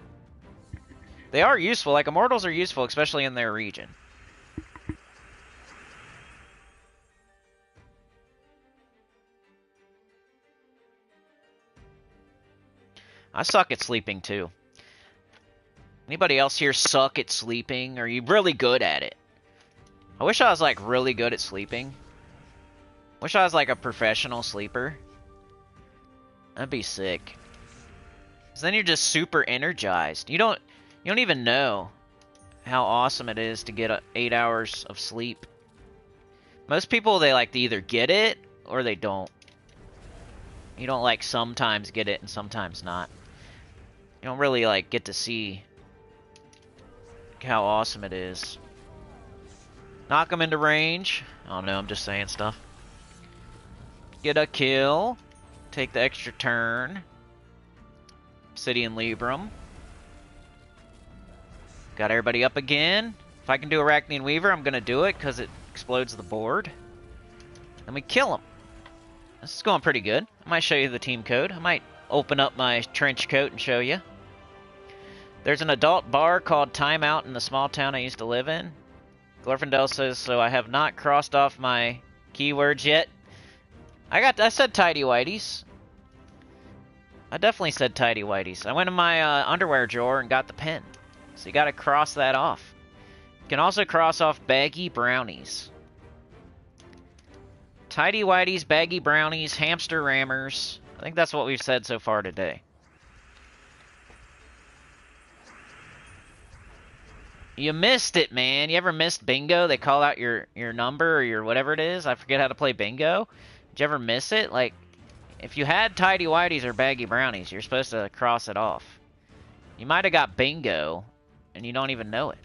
they are useful. Like Immortals are useful, especially in their region. I suck at sleeping too. Anybody else here suck at sleeping? Or are you really good at it? I wish I was like really good at sleeping. Wish I was like a professional sleeper. That'd be sick. 'Cause then you're just super energized. You don't even know how awesome it is to get 8 hours of sleep. Most people, they either get it or they don't. You don't like sometimes get it and sometimes not. You don't really like get to see how awesome it is. Knock them into range. Oh no, I'm just saying stuff. Get a kill. Take the extra turn. Obsidian Libram. Got everybody up again. If I can do Arachnian Weaver, I'm gonna do it because it explodes the board. Then we kill him. This is going pretty good. I might show you the team code. I might open up my trench coat and show you. There's an adult bar called Timeout in the small town I used to live in. Glorfindel says, so I have not crossed off my keywords yet. I said tidy whities. I definitely said tidy whities. I went in my underwear drawer and got the pen. So you gotta cross that off. You can also cross off baggy brownies. Tidy whities, baggy brownies, hamster rammers. I think that's what we've said so far today. You missed it, man. You ever missed bingo? They call out your number or your whatever it is. I forget how to play bingo. Did you ever miss it? Like, if you had tidy whities or baggy brownies, you're supposed to cross it off. You might have got bingo, and you don't even know it.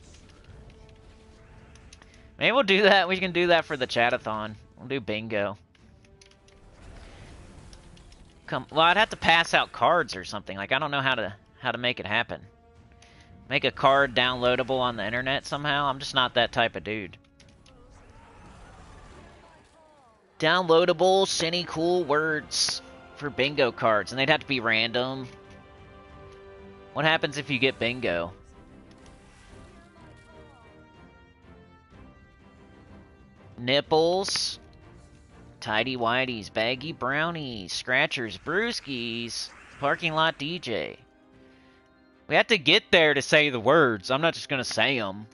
Maybe we'll do that. We can do that for the chatathon. We'll do bingo. Well, I'd have to pass out cards or something. Like, I don't know how to make it happen. Make a card downloadable on the internet somehow? I'm just not that type of dude. Downloadable Sinnycool words for bingo cards. And they'd have to be random. What happens if you get bingo? Nipples. Tidy whities. Baggy brownies. Scratchers. Brewskis. Parking lot DJ. We have to get there to say the words. I'm not just gonna say them.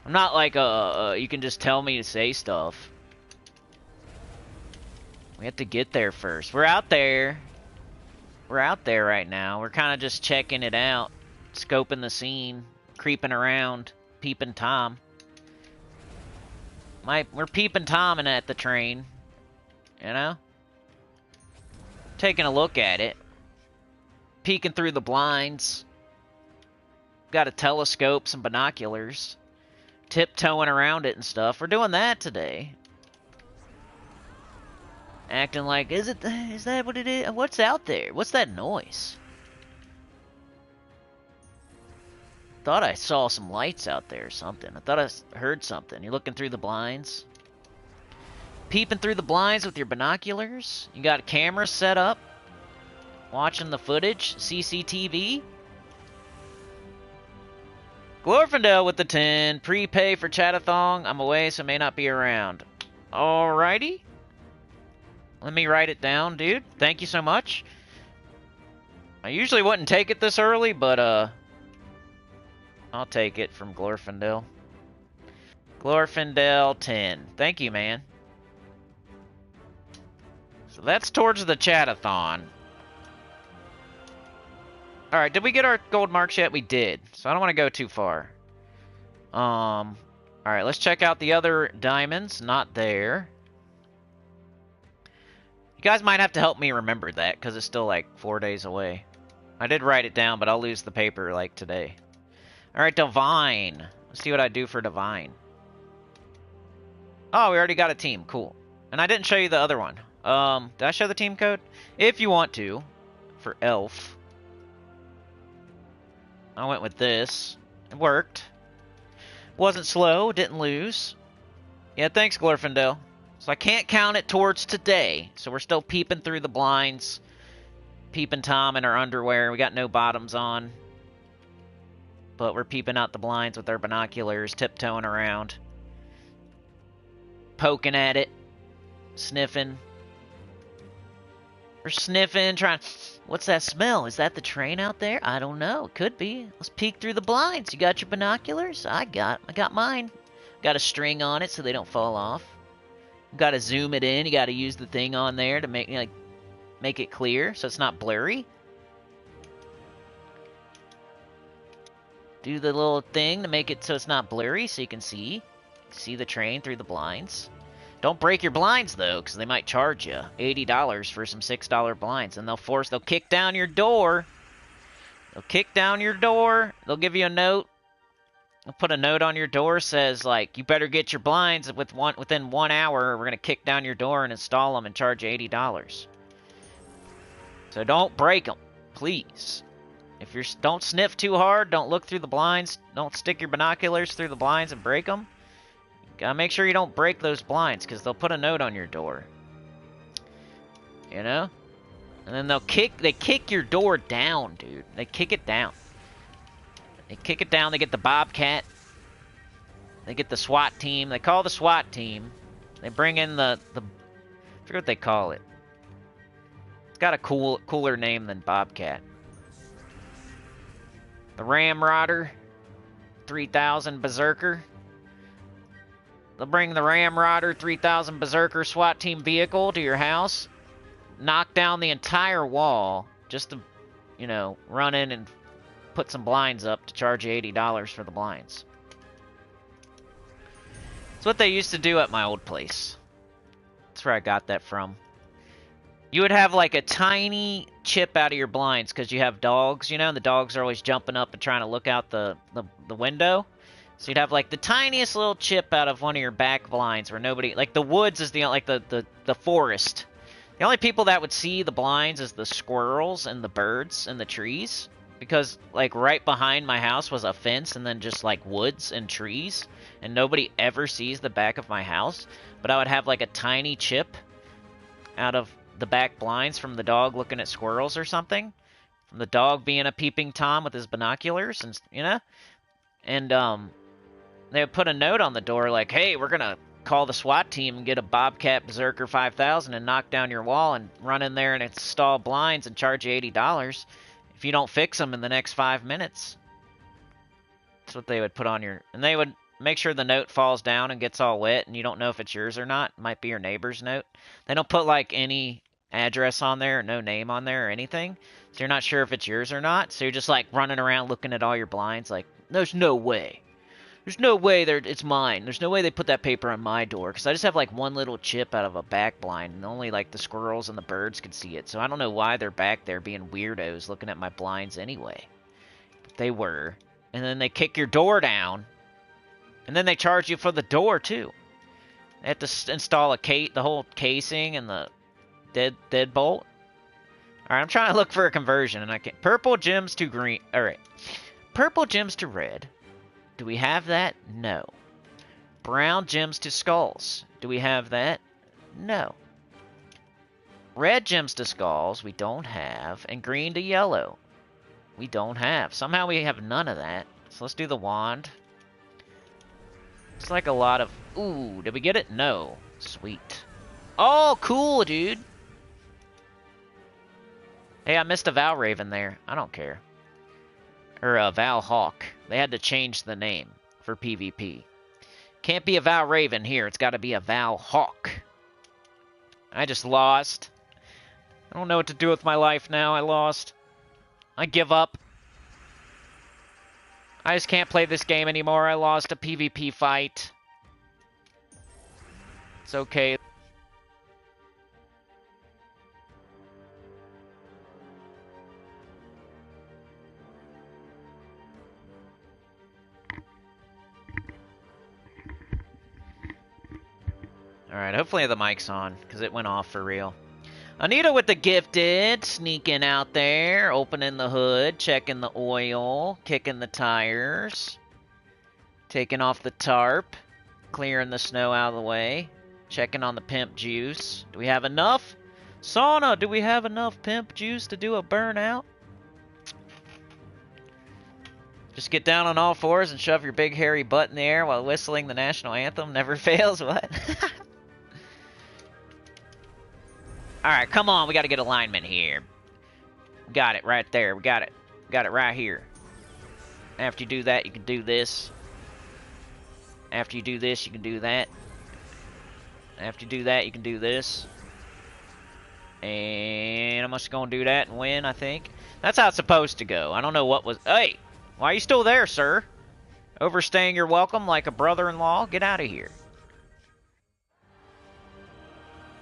I'm not like you can just tell me to say stuff. We have to get there first. We're out there. We're out there right now. We're kind of just checking it out, scoping the scene, creeping around, peeping Tom. We're peeping Tom at the train, you know? Taking a look at it, peeking through the blinds. Got a telescope, some binoculars, tiptoeing around it and stuff. We're doing that today. Acting like, is that what it is? What's out there? What's that noise? Thought I saw some lights out there or something. I thought I heard something. You're looking through the blinds? Peeping through the blinds with your binoculars? You got a camera set up? Watching the footage? CCTV? Glorfindel with the 10. Prepay for Chatathon. I'm away, so may not be around. Alrighty. Let me write it down, dude. Thank you so much. I usually wouldn't take it this early, but, I'll take it from Glorfindel. Glorfindel 10. Thank you, man. So that's towards the Chatathon. Alright, did we get our gold marks yet? We did. So I don't want to go too far. Alright, let's check out the other diamonds. Not there. You guys might have to help me remember that, because it's still like 4 days away. I did write it down, but I'll lose the paper like today. Alright, Divine. Let's see what I do for Divine. Oh, we already got a team. Cool. And I didn't show you the other one. Did I show the team code? If you want to, for Elf. I went with this. It worked. Wasn't slow, didn't lose. Yeah, thanks, Glorfindel. So I can't count it towards today. So we're still peeping through the blinds. Peeping Tom in our underwear. We got no bottoms on. But we're peeping out the blinds with our binoculars, tiptoeing around. Poking at it. Sniffing. We're sniffing, trying... What's that smell? Is that the train out there? I don't know. It could be. Let's peek through the blinds. You got your binoculars? I got mine. Got a string on it so they don't fall off. Got to zoom it in. You got to use the thing on there to make it clear so it's not blurry. Do the little thing to make it so it's not blurry so you can see the train through the blinds. Don't break your blinds, though, because they might charge you $80 for some $6 blinds. And they'll kick down your door. They'll kick down your door. They'll give you a note. They'll put a note on your door says, like, you better get your blinds within 1 hour. Or we're going to kick down your door and install them and charge you $80. So don't break them, please. Don't sniff too hard. Don't look through the blinds. Don't stick your binoculars through the blinds and break them. Gotta make sure you don't break those blinds, because they'll put a note on your door. You know? And then they kick your door down, dude. They kick it down. They kick it down, they get the Bobcat. They get the SWAT team. They call the SWAT team. They bring in I forget what they call it. It's got a cooler name than Bobcat. The Ramrodder. 3000 Berserker. They'll bring the Ramrodder 3000 Berserker SWAT team vehicle to your house, knock down the entire wall, just to, run in and put some blinds up to charge you $80 for the blinds. It's what they used to do at my old place. That's where I got that from. You would have like a tiny chip out of your blinds because you have dogs, and the dogs are always jumping up and trying to look out the window. So you'd have like the tiniest little chip out of one of your back blinds where nobody, like the woods is the forest. The only people that would see the blinds is the squirrels and the birds and the trees, because like right behind my house was a fence and then just like woods and trees, and nobody ever sees the back of my house. But I would have like a tiny chip out of the back blinds from the dog looking at squirrels or something, from the dog being a peeping Tom with his binoculars, and they would put a note on the door like, hey, we're going to call the SWAT team and get a Bobcat Berserker 5000 and knock down your wall and run in there and install blinds and charge you $80 if you don't fix them in the next 5 minutes. That's what they would put on your... And they would make sure the note falls down and gets all wet and you don't know if it's yours or not. It might be your neighbor's note. They don't put like any address on there or no name on there or anything. So you're not sure if it's yours or not. So you're just like running around looking at all your blinds like, there's no way. There's no way it's mine. There's no way they put that paper on my door. Because I just have like one little chip out of a back blind. And only like the squirrels and the birds could see it. So I don't know why they're back there being weirdos looking at my blinds anyway. But they were. And then they kick your door down. And then they charge you for the door too. They have to install the whole casing and the deadbolt. Alright, I'm trying to look for a conversion. And I can't. Purple gems to green. Alright. Purple gems to red. Do we have that? No. Brown gems to skulls. Do we have that? No. Red gems to skulls, we don't have. And green to yellow, we don't have. Somehow we have none of that. So let's do the wand. It's like a lot of... Ooh, did we get it? No. Sweet. Oh, cool, dude. Hey, I missed a Val Raven there. I don't care. Or a Val Hawk. They had to change the name for PvP. Can't be a Val Raven here. It's got to be a Val Hawk. I just lost. I don't know what to do with my life now. I lost. I give up. I just can't play this game anymore. I lost a PvP fight. It's okay. Alright, hopefully the mic's on, because it went off for real. Anita with the gifted, sneaking out there, opening the hood, checking the oil, kicking the tires, taking off the tarp, clearing the snow out of the way, checking on the pimp juice. Do we have enough? Sauna, do we have enough pimp juice to do a burnout? Just get down on all fours and shove your big hairy butt in the air while whistling the national anthem. Never fails, what? Alright, come on, we gotta get alignment here. Got it right there, we got it. Got it right here. After you do that, you can do this. After you do this, you can do that. After you do that, you can do this. And I'm just gonna do that and win, I think. That's how it's supposed to go. I don't know what was... Hey! Why are you still there, sir? Overstaying your welcome like a brother-in-law? Get out of here.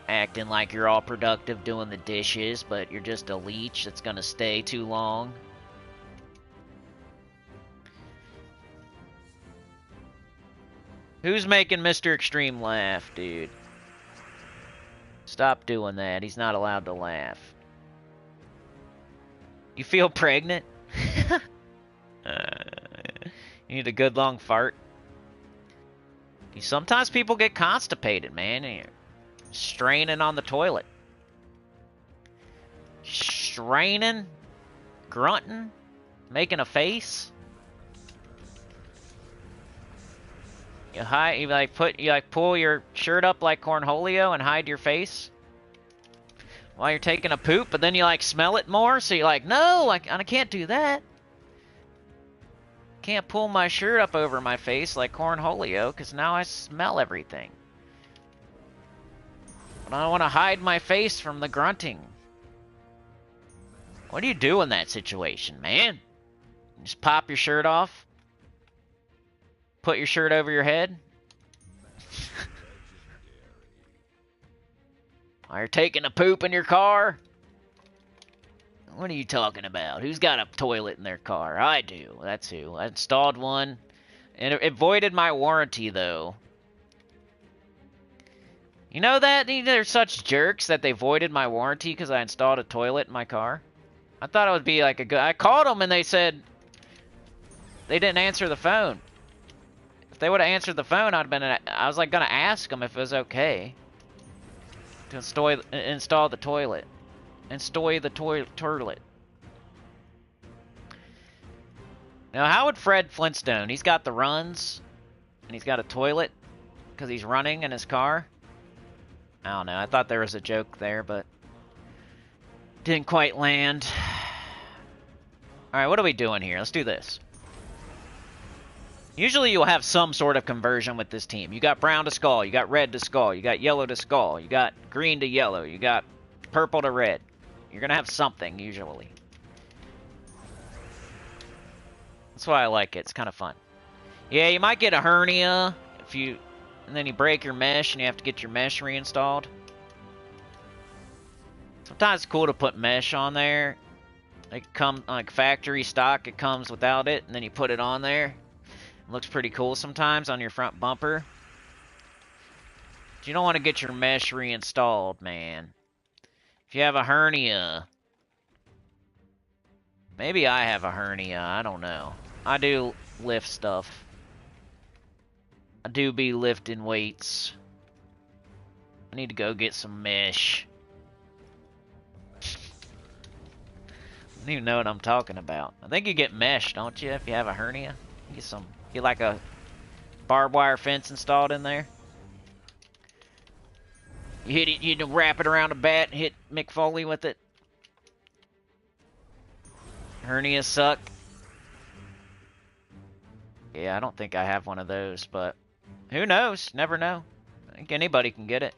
Acting like you're all productive doing the dishes, but you're just a leech that's gonna stay too long. Who's making Mr. Extreme laugh, dude? Stop doing that. He's not allowed to laugh. You feel pregnant? You need a good long fart. Sometimes people get constipated, man. And you're straining on the toilet. Straining, grunting, making a face. You pull your shirt up like Cornholio and hide your face while you're taking a poop, but then you like smell it more, so you're like, no, I can't do that. Can't pull my shirt up over my face like Cornholio, because now I smell everything. But I don't want to hide my face from the grunting. What do you do in that situation, man? Just pop your shirt off? Put your shirt over your head? While you're taking a poop in your car? What are you talking about? Who's got a toilet in their car? I do. That's who. I installed one. And it voided my warranty, though. You know that? They're such jerks that they voided my warranty because I installed a toilet in my car. I thought it would be like a good... I called them and they said... They didn't answer the phone. If they would have answered the phone, I was like going to ask them if it was okay to install the toilet. Install the toilet. Now, how would Fred Flintstone? He's got the runs, and he's got a toilet because he's running in his car. I don't know. I thought there was a joke there, but didn't quite land. All right, what are we doing here? Let's do this. Usually you'll have some sort of conversion with this team. You got brown to skull, you got red to skull, you got yellow to skull, you got green to yellow, you got purple to red. You're going to have something, usually. That's why I like it. It's kind of fun. Yeah, you might get a hernia if you... And then you break your mesh and you have to get your mesh reinstalled. Sometimes it's cool to put mesh on there. It comes like factory stock, it comes without it, and then you put it on there. It looks pretty cool sometimes on your front bumper. But you don't want to get your mesh reinstalled, man. If you have a hernia, maybe I have a hernia, I don't know. I do lift stuff. I do be lifting weights. I need to go get some mesh. I don't even know what I'm talking about. I think you get mesh, don't you, if you have a hernia? Get like a barbed wire fence installed in there. You hit it, you wrap it around a bat and hit Mick Foley with it. Hernias suck. Yeah, I don't think I have one of those, but who knows? Never know. I think anybody can get it.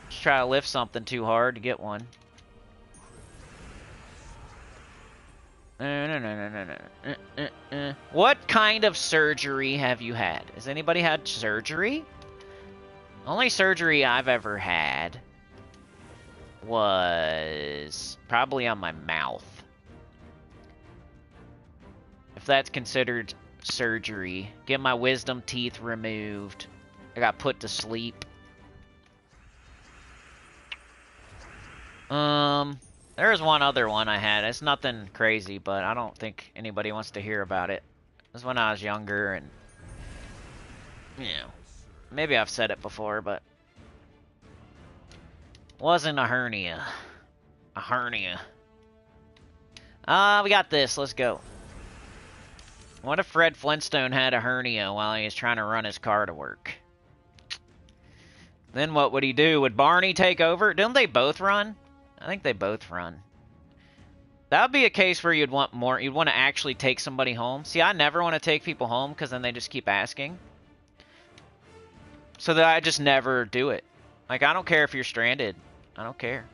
Just try to lift something too hard to get one. What kind of surgery have you had? Has anybody had surgery? Only surgery I've ever had was probably on my mouth. If that's considered surgery. Get my wisdom teeth removed. I got put to sleep. There's one other one I had. It's nothing crazy, but I don't think anybody wants to hear about it. It was when I was younger, and you know, maybe I've said it before, but wasn't a hernia. A hernia. We got this. Let's go. What if Fred Flintstone had a hernia while he was trying to run his car to work? Then what would he do? Would Barney take over? Didn't they both run? I think they both run. That would be a case where you'd want more. You'd want to actually take somebody home. See, I never want to take people home because then they just keep asking. So that I just never do it. Like, I don't care if you're stranded. I don't care.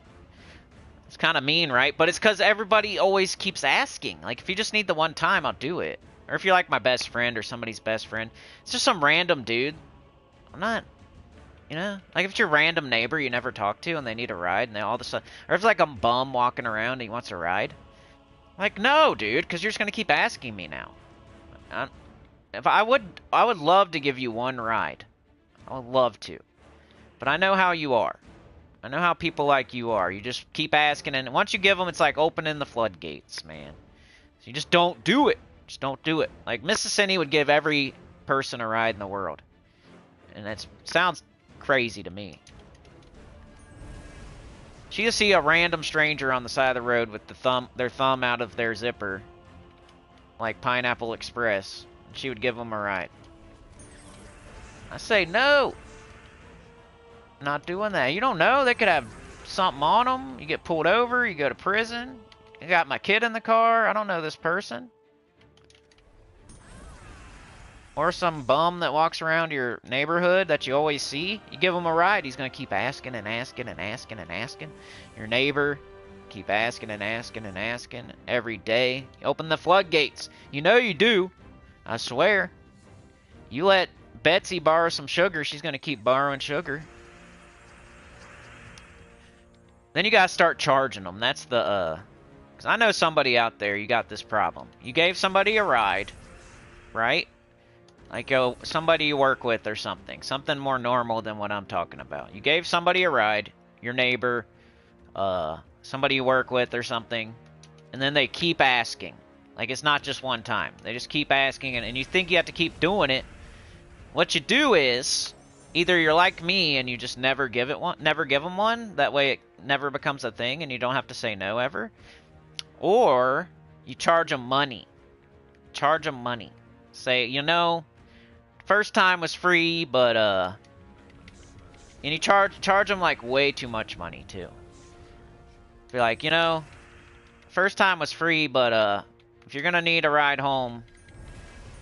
It's kind of mean, right? But it's because everybody always keeps asking. Like, if you just need the one time, I'll do it. Or if you're like my best friend or somebody's best friend. It's just some random dude. I'm not, you know? Like, if it's your random neighbor you never talk to and they need a ride and they all of a sudden... Or if it's like a bum walking around and he wants a ride. Like, no, dude, because you're just going to keep asking me now. If I would love to give you one ride. I would love to. But I know how you are. I know how people like you are. You just keep asking, and once you give them, it's like opening the floodgates, man. So you just don't do it. Just don't do it. Like, Mrs. Cinny would give every person a ride in the world. And that sounds crazy to me. She just see a random stranger on the side of the road with their thumb out of their zipper. Like Pineapple Express. And she would give them a ride. I say no. Not doing that. You don't know. They could have something on them. You get pulled over. You go to prison. I got my kid in the car. I don't know this person. Or some bum that walks around your neighborhood that you always see. You give him a ride, he's going to keep asking and asking and asking and asking. Your neighbor, keep asking and asking and asking every day. You open the floodgates. You know you do. I swear. You let Betsy borrow some sugar, she's going to keep borrowing sugar. Then you got to start charging them. That's the, because I know somebody out there, you got this problem. You gave somebody a ride, right? Like, somebody you work with or something. Something more normal than what I'm talking about. You gave somebody a ride, your neighbor, somebody you work with or something, and then they keep asking. Like, it's not just one time. They just keep asking, and you think you have to keep doing it. What you do is, either you're like me and you just never give them one. That way it never becomes a thing and you don't have to say no ever. Or you charge them money. Charge them money. Say, you know, first time was free, but and you charge them like way too much money too. Be like, you know, first time was free, but if you're gonna need a ride home,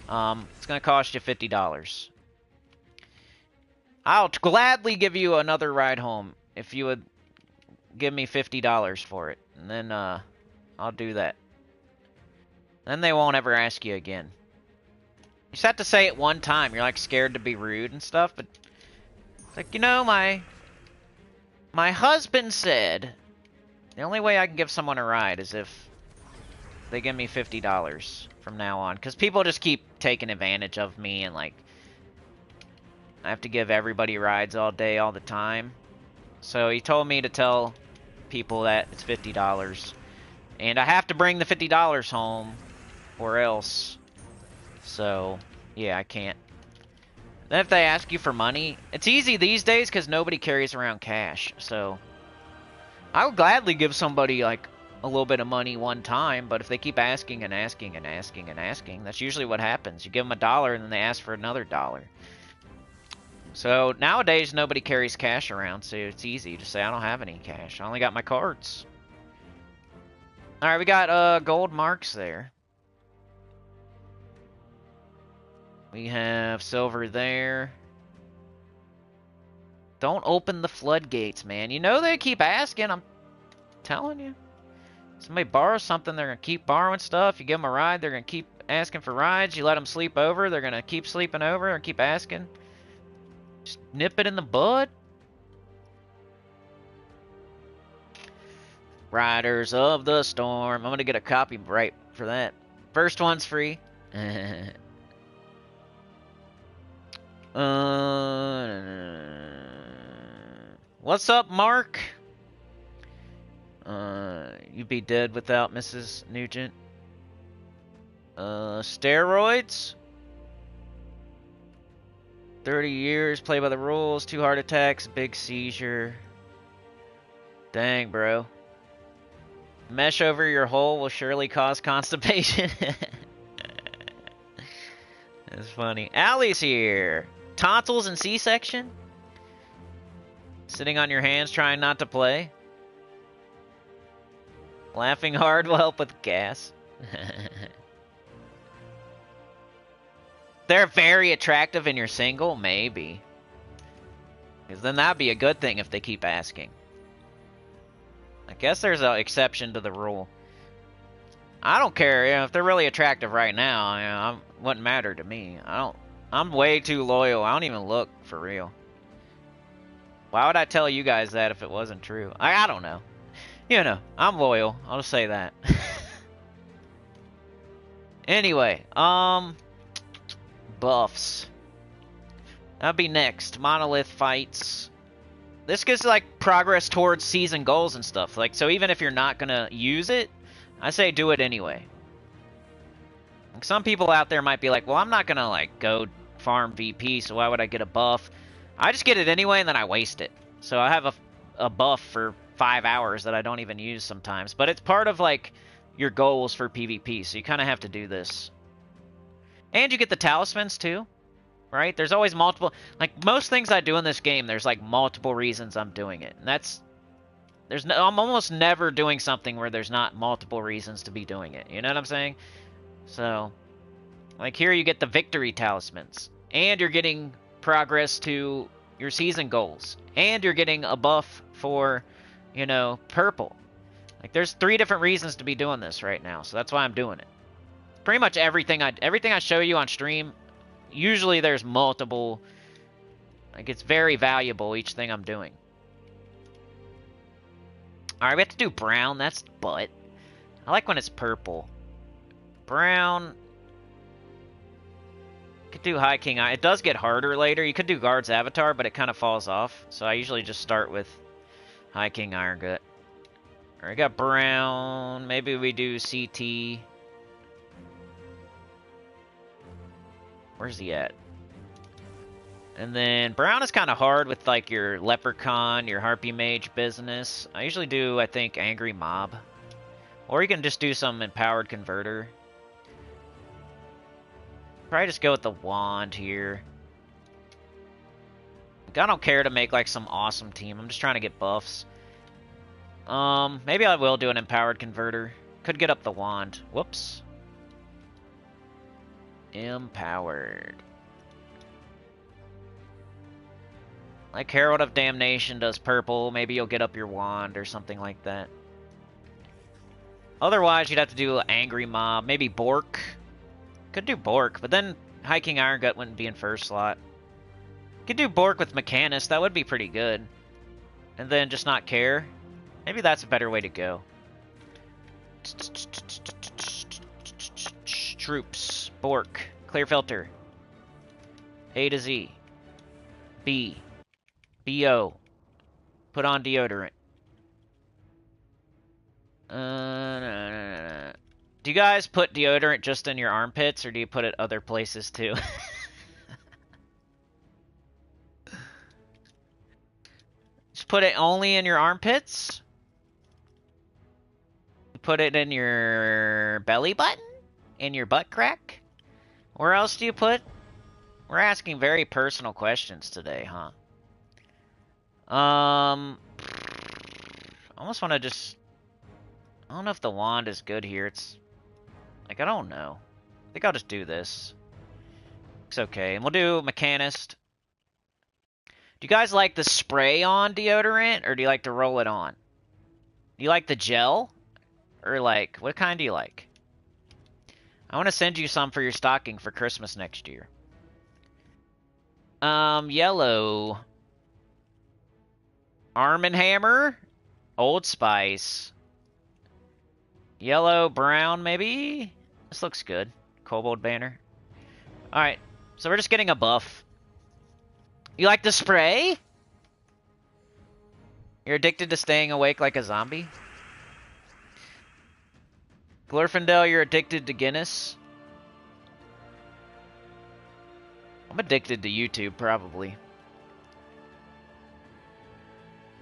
it's gonna cost you $50. I'll gladly give you another ride home if you would give me $50 for it, and then I'll do that. Then they won't ever ask you again. You just have to say it one time. You're like scared to be rude and stuff, but it's like, you know, my husband said the only way I can give someone a ride is if they give me $50 from now on, because people just keep taking advantage of me, and like I have to give everybody rides all day, all the time. So he told me to tell people that it's $50, and I have to bring the $50 home, or else. So, yeah, I can't. Then if they ask you for money, it's easy these days because nobody carries around cash. So, I would gladly give somebody, like, a little bit of money one time, but if they keep asking and asking and asking and asking, that's usually what happens. You give them $1 and then they ask for another $1. So, nowadays, nobody carries cash around, so it's easy. You just say, I don't have any cash. I only got my cards. Alright, we got gold marks there. We have silver there. Don't open the floodgates, man. You know they keep asking. I'm telling you. Somebody borrows something, they're going to keep borrowing stuff. You give them a ride, they're going to keep asking for rides. You let them sleep over, they're going to keep sleeping over and keep asking. Just nip it in the bud. Riders of the Storm. I'm going to get a copyright for that. First one's free. What's up, Mark? You'd be dead without Mrs. Nugent. Steroids? 30 years, play by the rules, 2 heart attacks, big seizure. Dang, bro. Mesh over your hole will surely cause constipation. That's funny. Allie's here. Tonsils and C-section? Sitting on your hands trying not to play? Laughing hard will help with gas. They're very attractive and you're single? Maybe. Because then that'd be a good thing if they keep asking. I guess there's an exception to the rule. I don't care, if they're really attractive right now, it wouldn't matter to me. I'm way too loyal. I don't even look, for real. Why would I tell you guys that if it wasn't true? I don't know. You know, I'm loyal. I'll just say that. Anyway, buffs. That'll be next. Monolith fights. This gives, like, progress towards season goals and stuff. Like, so even if you're not gonna use it, I say do it anyway. Like, some people out there might be like, well, I'm not gonna, like, go farm VP, so why would I get a buff? I just get it anyway, and then I waste it. So I have a buff for 5 hours that I don't even use sometimes. But it's part of, like, your goals for PvP, so you kind of have to do this. And you get the talismans, too. Right? There's always multiple... Like, most things I do in this game, there's, like, multiple reasons I'm doing it. And that's... I'm almost never doing something where there's not multiple reasons to be doing it. You know what I'm saying? So... Like, here you get the victory talismans. And you're getting progress to your season goals. And you're getting a buff for, you know, purple. Like, there's 3 different reasons to be doing this right now. So that's why I'm doing it. Pretty much everything I show you on stream... Usually there's multiple, like it's very valuable, each thing I'm doing. Alright, we have to do brown, that's butt. I like when it's purple. Brown. Could do High King Eye. It does get harder later. You could do Guard's Avatar, but it kind of falls off. So I usually just start with High King Iron Gut. Alright, got brown. Maybe we do CT. Where's he at? And then brown is kind of hard with like your leprechaun, your harpy mage business. I usually do, I think, angry mob. Or you can just do some empowered converter. Probably just go with the wand here. Like, I don't care to make like some awesome team. I'm just trying to get buffs. Maybe I will do an empowered converter. Could get up the wand. Whoops. Empowered. Like Herald of Damnation does purple. Maybe you'll get up your wand or something like that. Otherwise, you'd have to do Angry Mob. Maybe Bork. Could do Bork, but then Hiking Iron Gut wouldn't be in first slot. Could do Bork with Mechanist. That would be pretty good. And then just not care. Maybe that's a better way to go. Troops. Bork. Clear filter. A to Z. B. BO. Put on deodorant. Do you guys put deodorant just in your armpits, or do you put it other places too? Just put it only in your armpits? Put it in your belly button? In your butt crack? Where else do you put? We're asking very personal questions today, huh? I almost want to just... I don't know if the wand is good here. It's... Like, I don't know. I think I'll just do this. It's okay. And we'll do Mechanist. Do you guys like the spray-on deodorant, or do you like to roll it on? Do you like the gel? Or, like, what kind do you like? I want to send you some for your stocking for Christmas next year. Yellow. Arm & Hammer. Old Spice. Yellow, brown, maybe? This looks good. Kobold Banner. Alright, so we're just getting a buff. You like the spray? You're addicted to staying awake like a zombie? Glorfindel, you're addicted to Guinness? I'm addicted to YouTube, probably.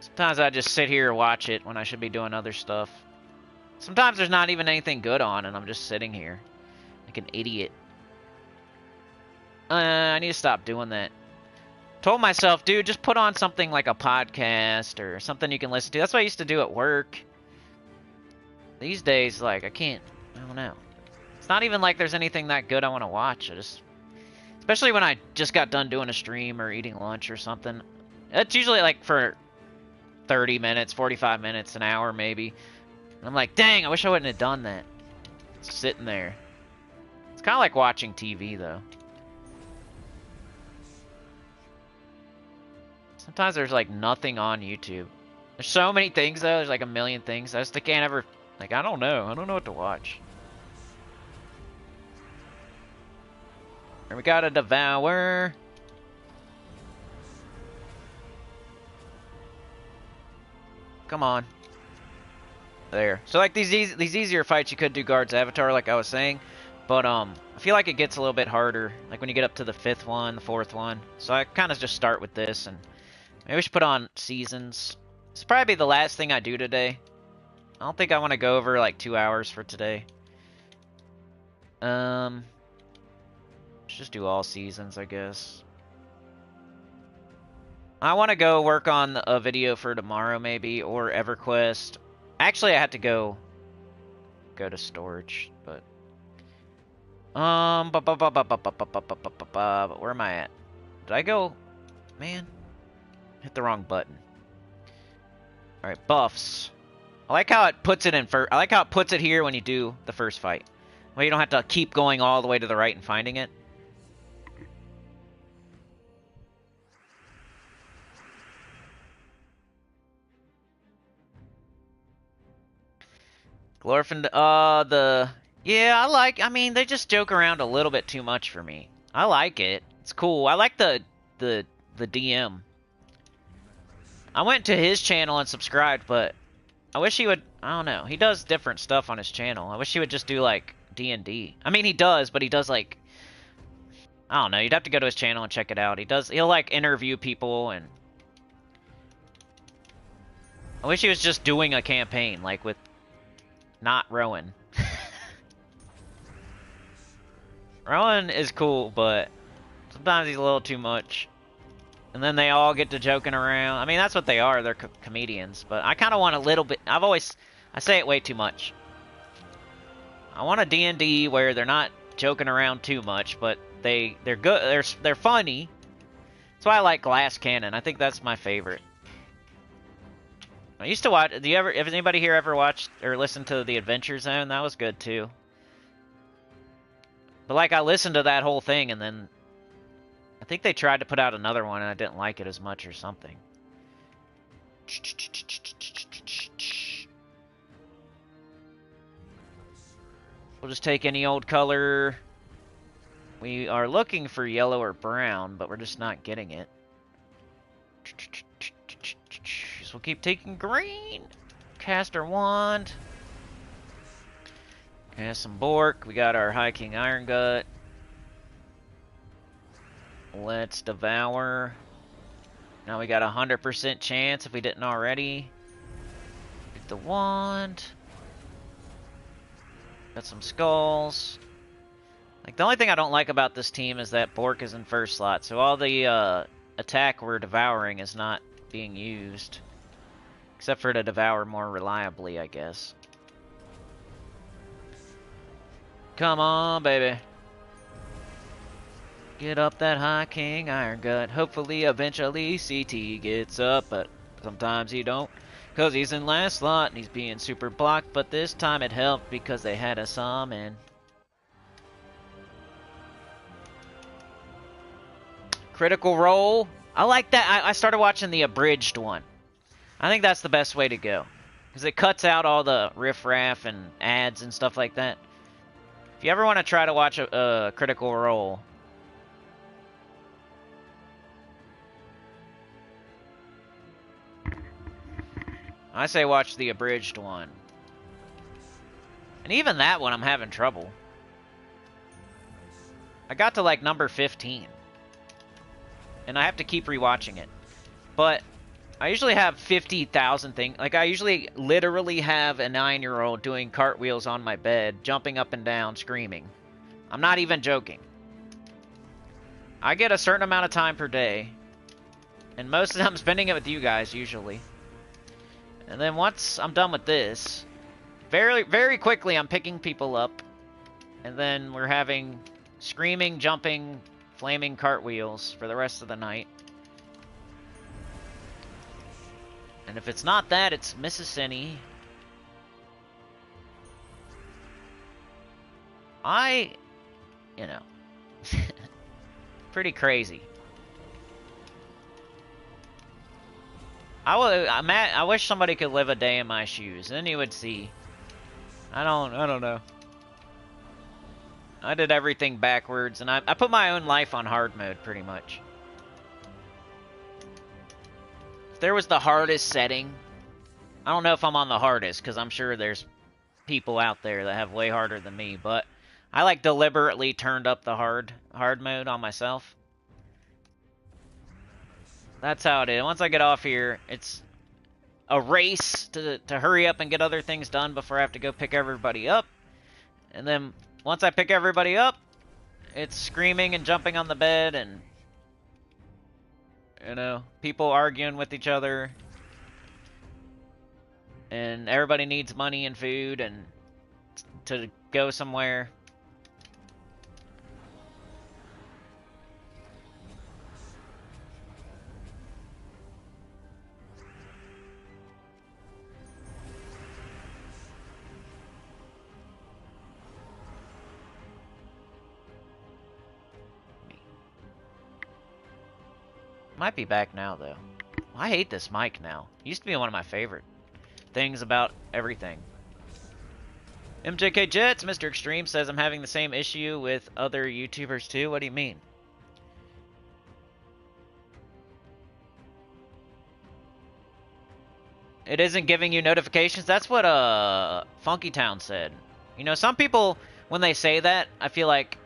Sometimes I just sit here and watch it when I should be doing other stuff. Sometimes there's not even anything good on, and I'm just sitting here like an idiot. I need to stop doing that. Told myself, dude, just put on something like a podcast or something you can listen to. That's what I used to do at work. These days, like, I don't know. It's not even like there's anything that good I want to watch. Especially when I just got done doing a stream or eating lunch or something. It's usually like for 30 minutes, 45 minutes, an hour maybe. And I'm like, dang, I wish I wouldn't have done that. It's sitting there. It's kind of like watching TV, though. Sometimes there's like nothing on YouTube. There's so many things, though. There's like a million things. I just can't ever... Like, I don't know. I don't know what to watch. And we got a Devour. Come on. There. So, like, these easier fights, you could do Guard's Avatar, like I was saying. But, I feel like it gets a little bit harder. Like, when you get up to the 5th one, the 4th one. So, I kind of just start with this. And maybe we should put on Seasons. This will probably be the last thing I do today. I don't think I want to go over like 2 hours for today. Let's just do all seasons, I guess. I want to go work on a video for tomorrow, maybe, or EverQuest. Actually, I had to go to storage, but but where am I at? Did I go? Man, hit the wrong button. All right, buffs. I like how it puts it in first. I like how it puts it here when you do the first fight. Well, you don't have to keep going all the way to the right and finding it. Glorfindel, yeah, I mean, they just joke around a little bit too much for me. I like it. It's cool. I like the DM. I went to his channel and subscribed, but I wish he would, I don't know. He does different stuff on his channel. I wish he would just do, like, D&D. I mean, he does, but he does, like, I don't know. You'd have to go to his channel and check it out. He'll, like, interview people, and I wish he was just doing a campaign, like, with not Rowan. Rowan is cool, but sometimes he's a little too much. And then they all get to joking around. I mean, that's what they are. They're comedians. But I kind of want a little bit... I say it way too much. I want a D&D where they're not joking around too much, but they're good. They're funny. That's why I like Glass Cannon. I think that's my favorite. I used to watch... Has anybody here ever watched or listened to The Adventure Zone? That was good, too. But, like, I listened to that whole thing, and then... I think they tried to put out another one, and I didn't like it as much or something. We'll just take any old color. We are looking for yellow or brown, but we're just not getting it. So we'll keep taking green. Caster wand. Cast some Bork. We got our High King Iron Gut. Let's Devour. Now we got a 100% chance if we didn't already. Get the wand. Got some skulls. Like, the only thing I don't like about this team is that Bork is in first slot, so all the attack we're devouring is not being used. Except for to devour more reliably, I guess. Come on, baby. Get up that High King Iron Gut. Hopefully, eventually, CT gets up, but sometimes he don't. Because he's in last slot and he's being super blocked, but this time it helped because they had a summon. Critical Role. I like that. I started watching the abridged one. I think that's the best way to go. Because it cuts out all the riffraff and ads and stuff like that. If you ever want to try to watch a Critical Role... I say watch the abridged one. And even that one, I'm having trouble. I got to like number 15. And I have to keep rewatching it. But I usually have 50,000 things. Like, I usually literally have a 9-year-old doing cartwheels on my bed, jumping up and down, screaming. I'm not even joking. I get a certain amount of time per day. And most of the time I'm spending it with you guys, usually. And then once I'm done with this, very, very quickly I'm picking people up. And then we're having screaming, jumping, flaming cartwheels for the rest of the night. And if it's not that, it's Mrs. Sinny. You know, pretty crazy. I wish somebody could live a day in my shoes. Then you would see. I don't know. I did everything backwards, and I put my own life on hard mode, pretty much. If there was the hardest setting, I don't know if I'm on the hardest, because I'm sure there's people out there that have way harder than me, but I like deliberately turned up the hard mode on myself. That's how it is. Once I get off here, it's a race to hurry up and get other things done before I have to go pick everybody up. And then once I pick everybody up, it's screaming and jumping on the bed and, you know, people arguing with each other. And everybody needs money and food and to go somewhere. Might be back now, though. I hate this mic now. Used to be one of my favorite things about everything. MJK Jets, Mr. Extreme says I'm having the same issue with other YouTubers too. What do you mean? It isn't giving you notifications? That's what Funky Town said. You know, some people, when they say that, I feel like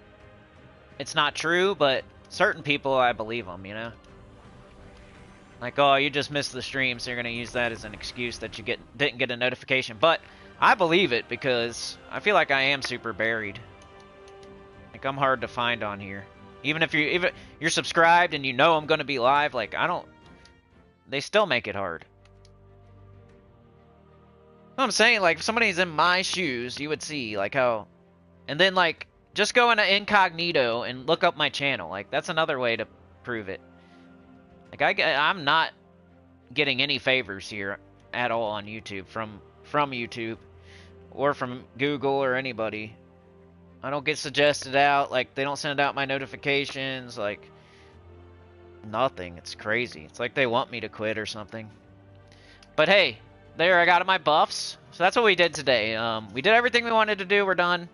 it's not true, but certain people, I believe them, you know? Like, oh, you just missed the stream, so you're going to use that as an excuse that you didn't get a notification. But I believe it because I feel like I am super buried. Like, I'm hard to find on here. Even if you're subscribed and you know I'm going to be live, like, they still make it hard. What I'm saying, like, if somebody's in my shoes, you would see, like, how... And then, like, just go into incognito and look up my channel. Like, that's another way to prove it. Like, I'm not getting any favors here at all on YouTube from YouTube or from Google or anybody. I don't get suggested out. Like, they don't send out my notifications. Like, nothing. It's crazy. It's like they want me to quit or something. But hey, there, I got my buffs. So that's what we did today. We did everything we wanted to do. We're done.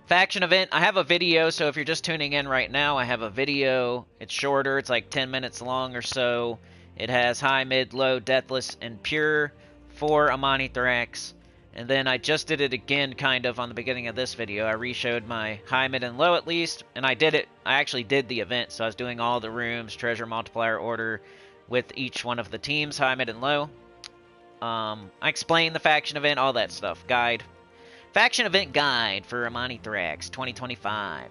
Faction event, I have a video, so if you're just tuning in right now, I have a video. It's shorter, it's like 10 minutes long or so. It has high, mid, low, deathless, and pure for AMANITHRAX. And then I just did it again, kind of, on the beginning of this video. I re-showed my high, mid, and low at least, and I actually did the event, so I was doing all the rooms, treasure multiplier order, with each one of the teams, high, mid, and low. I explained the faction event, all that stuff, guide. Faction event guide for AMANITHRAX 2025.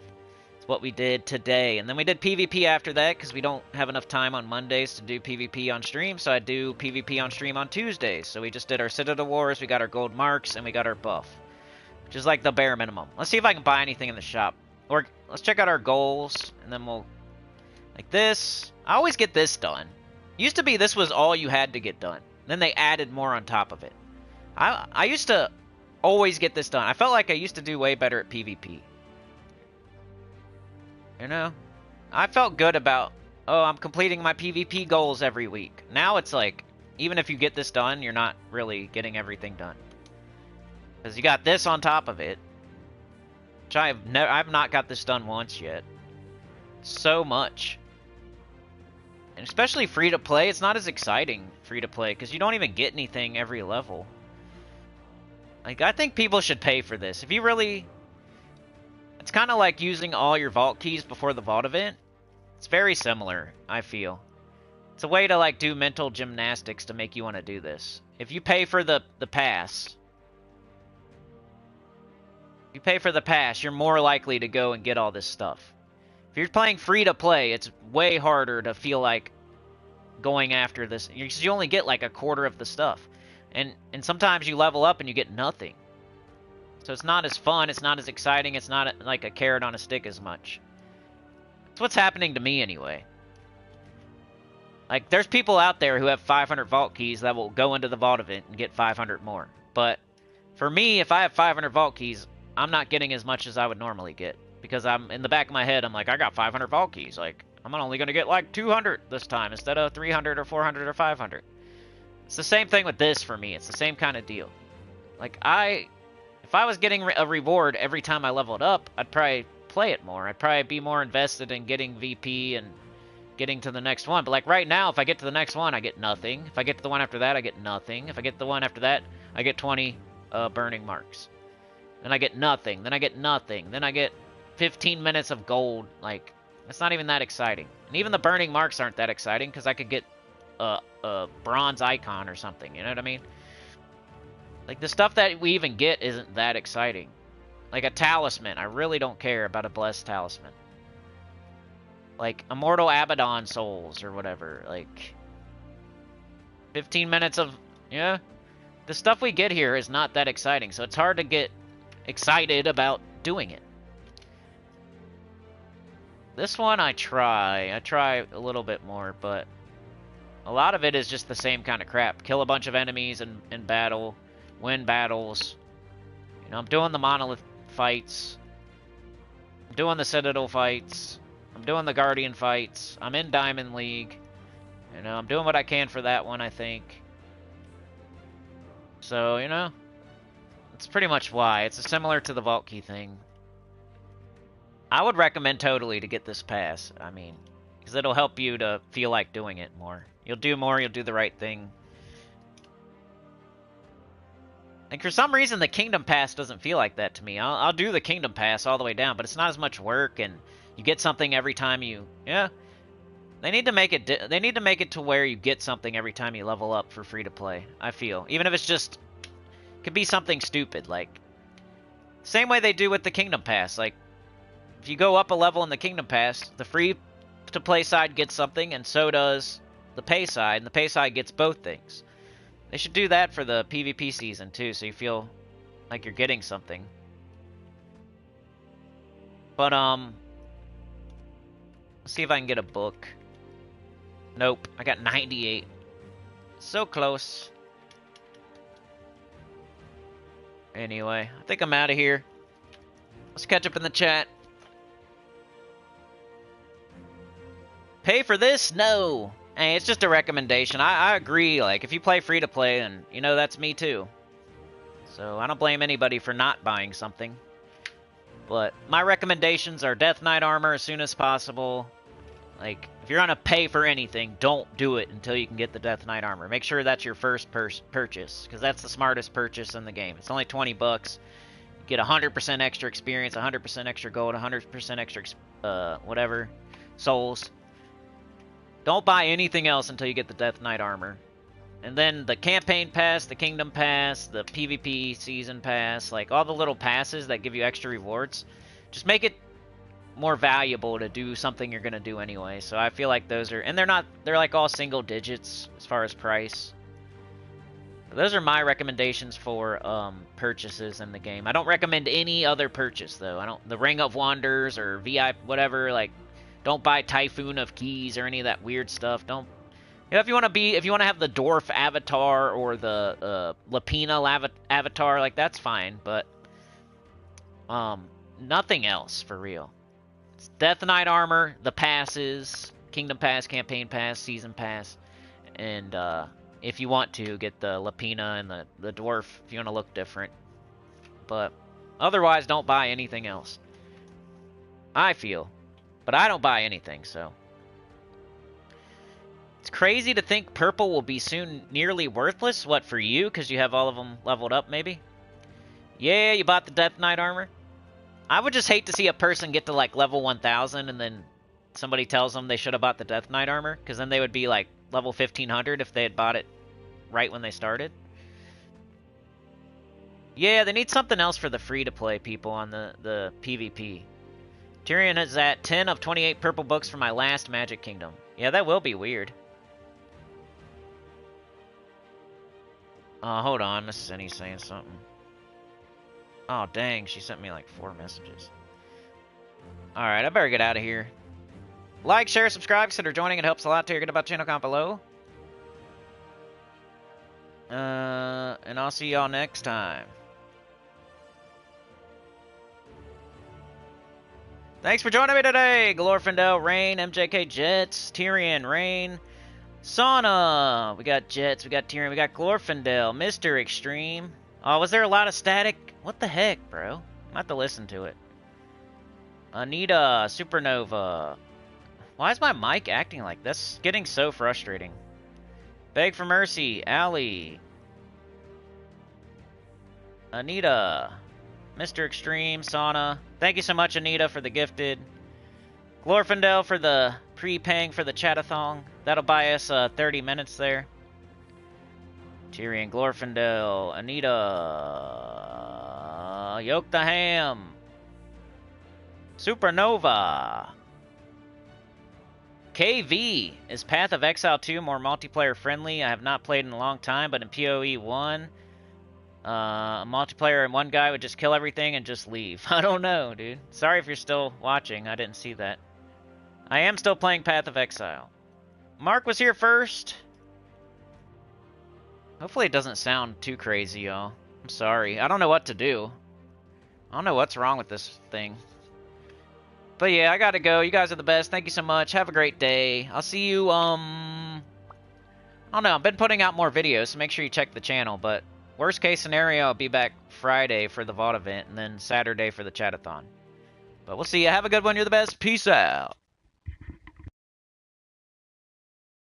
It's what we did today. And then we did PvP after that because we don't have enough time on Mondays to do PvP on stream. So I do PvP on stream on Tuesdays. So we just did our Citadel Wars, we got our gold marks, and we got our buff. Which is like the bare minimum. Let's see if I can buy anything in the shop. Or let's check out our goals. And then we'll... Like this. I always get this done. Used to be this was all you had to get done. Then they added more on top of it. I used to... always get this done. I felt like I used to do way better at PvP. You know? I felt good about, oh, I'm completing my PvP goals every week. Now it's like, even if you get this done, you're not really getting everything done. Because you got this on top of it. Which I've not got this done once yet. So much. And especially free-to-play, it's not as exciting free-to-play, because you don't even get anything every level. Like, I think people should pay for this. If you really... It's kind of like using all your vault keys before the vault event. It's very similar, I feel. It's a way to, like, do mental gymnastics to make you want to do this. If you pay for the pass... If you pay for the pass, you're more likely to go and get all this stuff. If you're playing free-to-play, it's way harder to feel like going after this. You only get, like, a quarter of the stuff. And sometimes you level up and you get nothing. So it's not as fun, it's not as exciting, it's not like a carrot on a stick as much. That's what's happening to me anyway. Like, there's people out there who have 500 vault keys that will go into the vault event and get 500 more. But for me, if I have 500 vault keys, I'm not getting as much as I would normally get. Because I'm in the back of my head, I'm like, I got 500 vault keys. Like, I'm only going to get like 200 this time instead of 300 or 400 or 500. It's the same thing with this for me. It's the same kind of deal. Like, if I was getting a reward every time I leveled up, I'd probably play it more. I'd probably be more invested in getting VP and getting to the next one. But like right now, if I get to the next one, I get nothing. If I get to the one after that, I get nothing. If I get the one after that, I get 20 burning marks. Then I get nothing. Then I get nothing. Then I get 15 minutes of gold. Like, it's not even that exciting. And even the burning marks aren't that exciting because I could get a bronze icon or something. You know what I mean? Like, the stuff that we even get isn't that exciting. Like a talisman. I really don't care about a blessed talisman. Like, Immortal Abaddon Souls or whatever. Like, 15 minutes of... Yeah. The stuff we get here is not that exciting. So it's hard to get excited about doing it. This one I try. I try a little bit more, but... A lot of it is just the same kind of crap. Kill a bunch of enemies in battle. Win battles. You know, I'm doing the Monolith fights. I'm doing the Citadel fights. I'm doing the Guardian fights. I'm in Diamond League. You know, I'm doing what I can for that one, I think. So, you know, that's pretty much why. It's similar to the Vault Key thing. I would recommend totally to get this pass. I mean, because it'll help you to feel like doing it more. You'll do more, you'll do the right thing. And for some reason, the Kingdom Pass doesn't feel like that to me. I'll do the Kingdom Pass all the way down, but it's not as much work, and you get something every time you... Yeah. They need to make it... They need to make it to where you get something every time you level up for free-to-play, I feel. Even if it's just... It could be something stupid, like... Same way they do with the Kingdom Pass. Like, if you go up a level in the Kingdom Pass, the free-to-play side gets something, and so does the pay side, and the pay side gets both things. They should do that for the PvP season, too, so you feel like you're getting something. But, let's see if I can get a book. Nope, I got 98. So close. Anyway, I think I'm out of here. Let's catch up in the chat. Pay for this? No. Hey, it's just a recommendation. I agree. Like, if you play free-to-play, and, you know, that's me too. So, I don't blame anybody for not buying something. But my recommendations are Death Knight armor as soon as possible. Like, if you're gonna pay for anything, don't do it until you can get the Death Knight armor. Make sure that's your first purchase, because that's the smartest purchase in the game. It's only 20 bucks. You get 100% extra experience, 100% extra gold, 100% extra, whatever, souls. Don't buy anything else until you get the Death Knight armor. And then the Campaign Pass, the Kingdom Pass, the PvP Season Pass, like all the little passes that give you extra rewards, just make it more valuable to do something you're going to do anyway. So I feel like those are... And they're like all single digits as far as price. Those are my recommendations for purchases in the game. I don't recommend any other purchase, though. The Ring of Wonders or VI, whatever, like... Don't buy Typhoon of Keys or any of that weird stuff. Don't... You know, if you want to have the Dwarf avatar or the Lapina avatar, like, that's fine, but... nothing else, for real. It's Death Knight armor, the passes, Kingdom Pass, Campaign Pass, Season Pass, and, if you want to, get the Lapina and the Dwarf if you want to look different. But, otherwise, don't buy anything else. I feel... But I don't buy anything, so. It's crazy to think purple will be soon nearly worthless. What, for you? Because you have all of them leveled up, maybe? Yeah, you bought the Death Knight armor? I would just hate to see a person get to, like, level 1000 and then somebody tells them they should have bought the Death Knight armor, because then they would be, like, level 1500 if they had bought it right when they started. Yeah, they need something else for the free-to-play people on the PvP. Tyrion is at 10 of 28 purple books for my last Magic Kingdom. Yeah, that will be weird. Hold on, Miss Cindy's saying something. Oh, dang, she sent me like 4 messages. Alright, I better get out of here. Like, share, subscribe, consider joining. It helps a lot. Tell your good about channel comment below. And I'll see y'all next time. Thanks for joining me today. Glorfindel, Rain, MJK, Jets, Tyrion, Rain, Sauna. We got Jets, we got Tyrion, we got Glorfindel, Mr. Extreme. Oh, was there a lot of static? What the heck, bro? I'm have to listen to it. Anita, Supernova. Why is my mic acting like this? Getting so frustrating. Beg for Mercy, Allie. Anita. Mr. Extreme, Sauna. Thank you so much, Anita, for the gifted. Glorfindel for the pre-paying for the chatathon. That'll buy us 30 minutes there. Tyrion, Glorfindel, Anita. Yoke the Ham. Supernova. KV. Is Path of Exile 2 more multiplayer friendly? I have not played in a long time, but in PoE 1... multiplayer and one guy would just kill everything and just leave. I don't know, dude. Sorry if you're still watching. I didn't see that. I am still playing Path of Exile. Mark was here first. Hopefully it doesn't sound too crazy, y'all. I'm sorry. I don't know what to do. I don't know what's wrong with this thing. But yeah, I gotta go. You guys are the best. Thank you so much. Have a great day. I'll see you, I don't know. I've been putting out more videos, so make sure you check the channel, but worst case scenario, I'll be back Friday for the VOD event, and then Saturday for the chatathon. But we'll see you. Have a good one. You're the best. Peace out.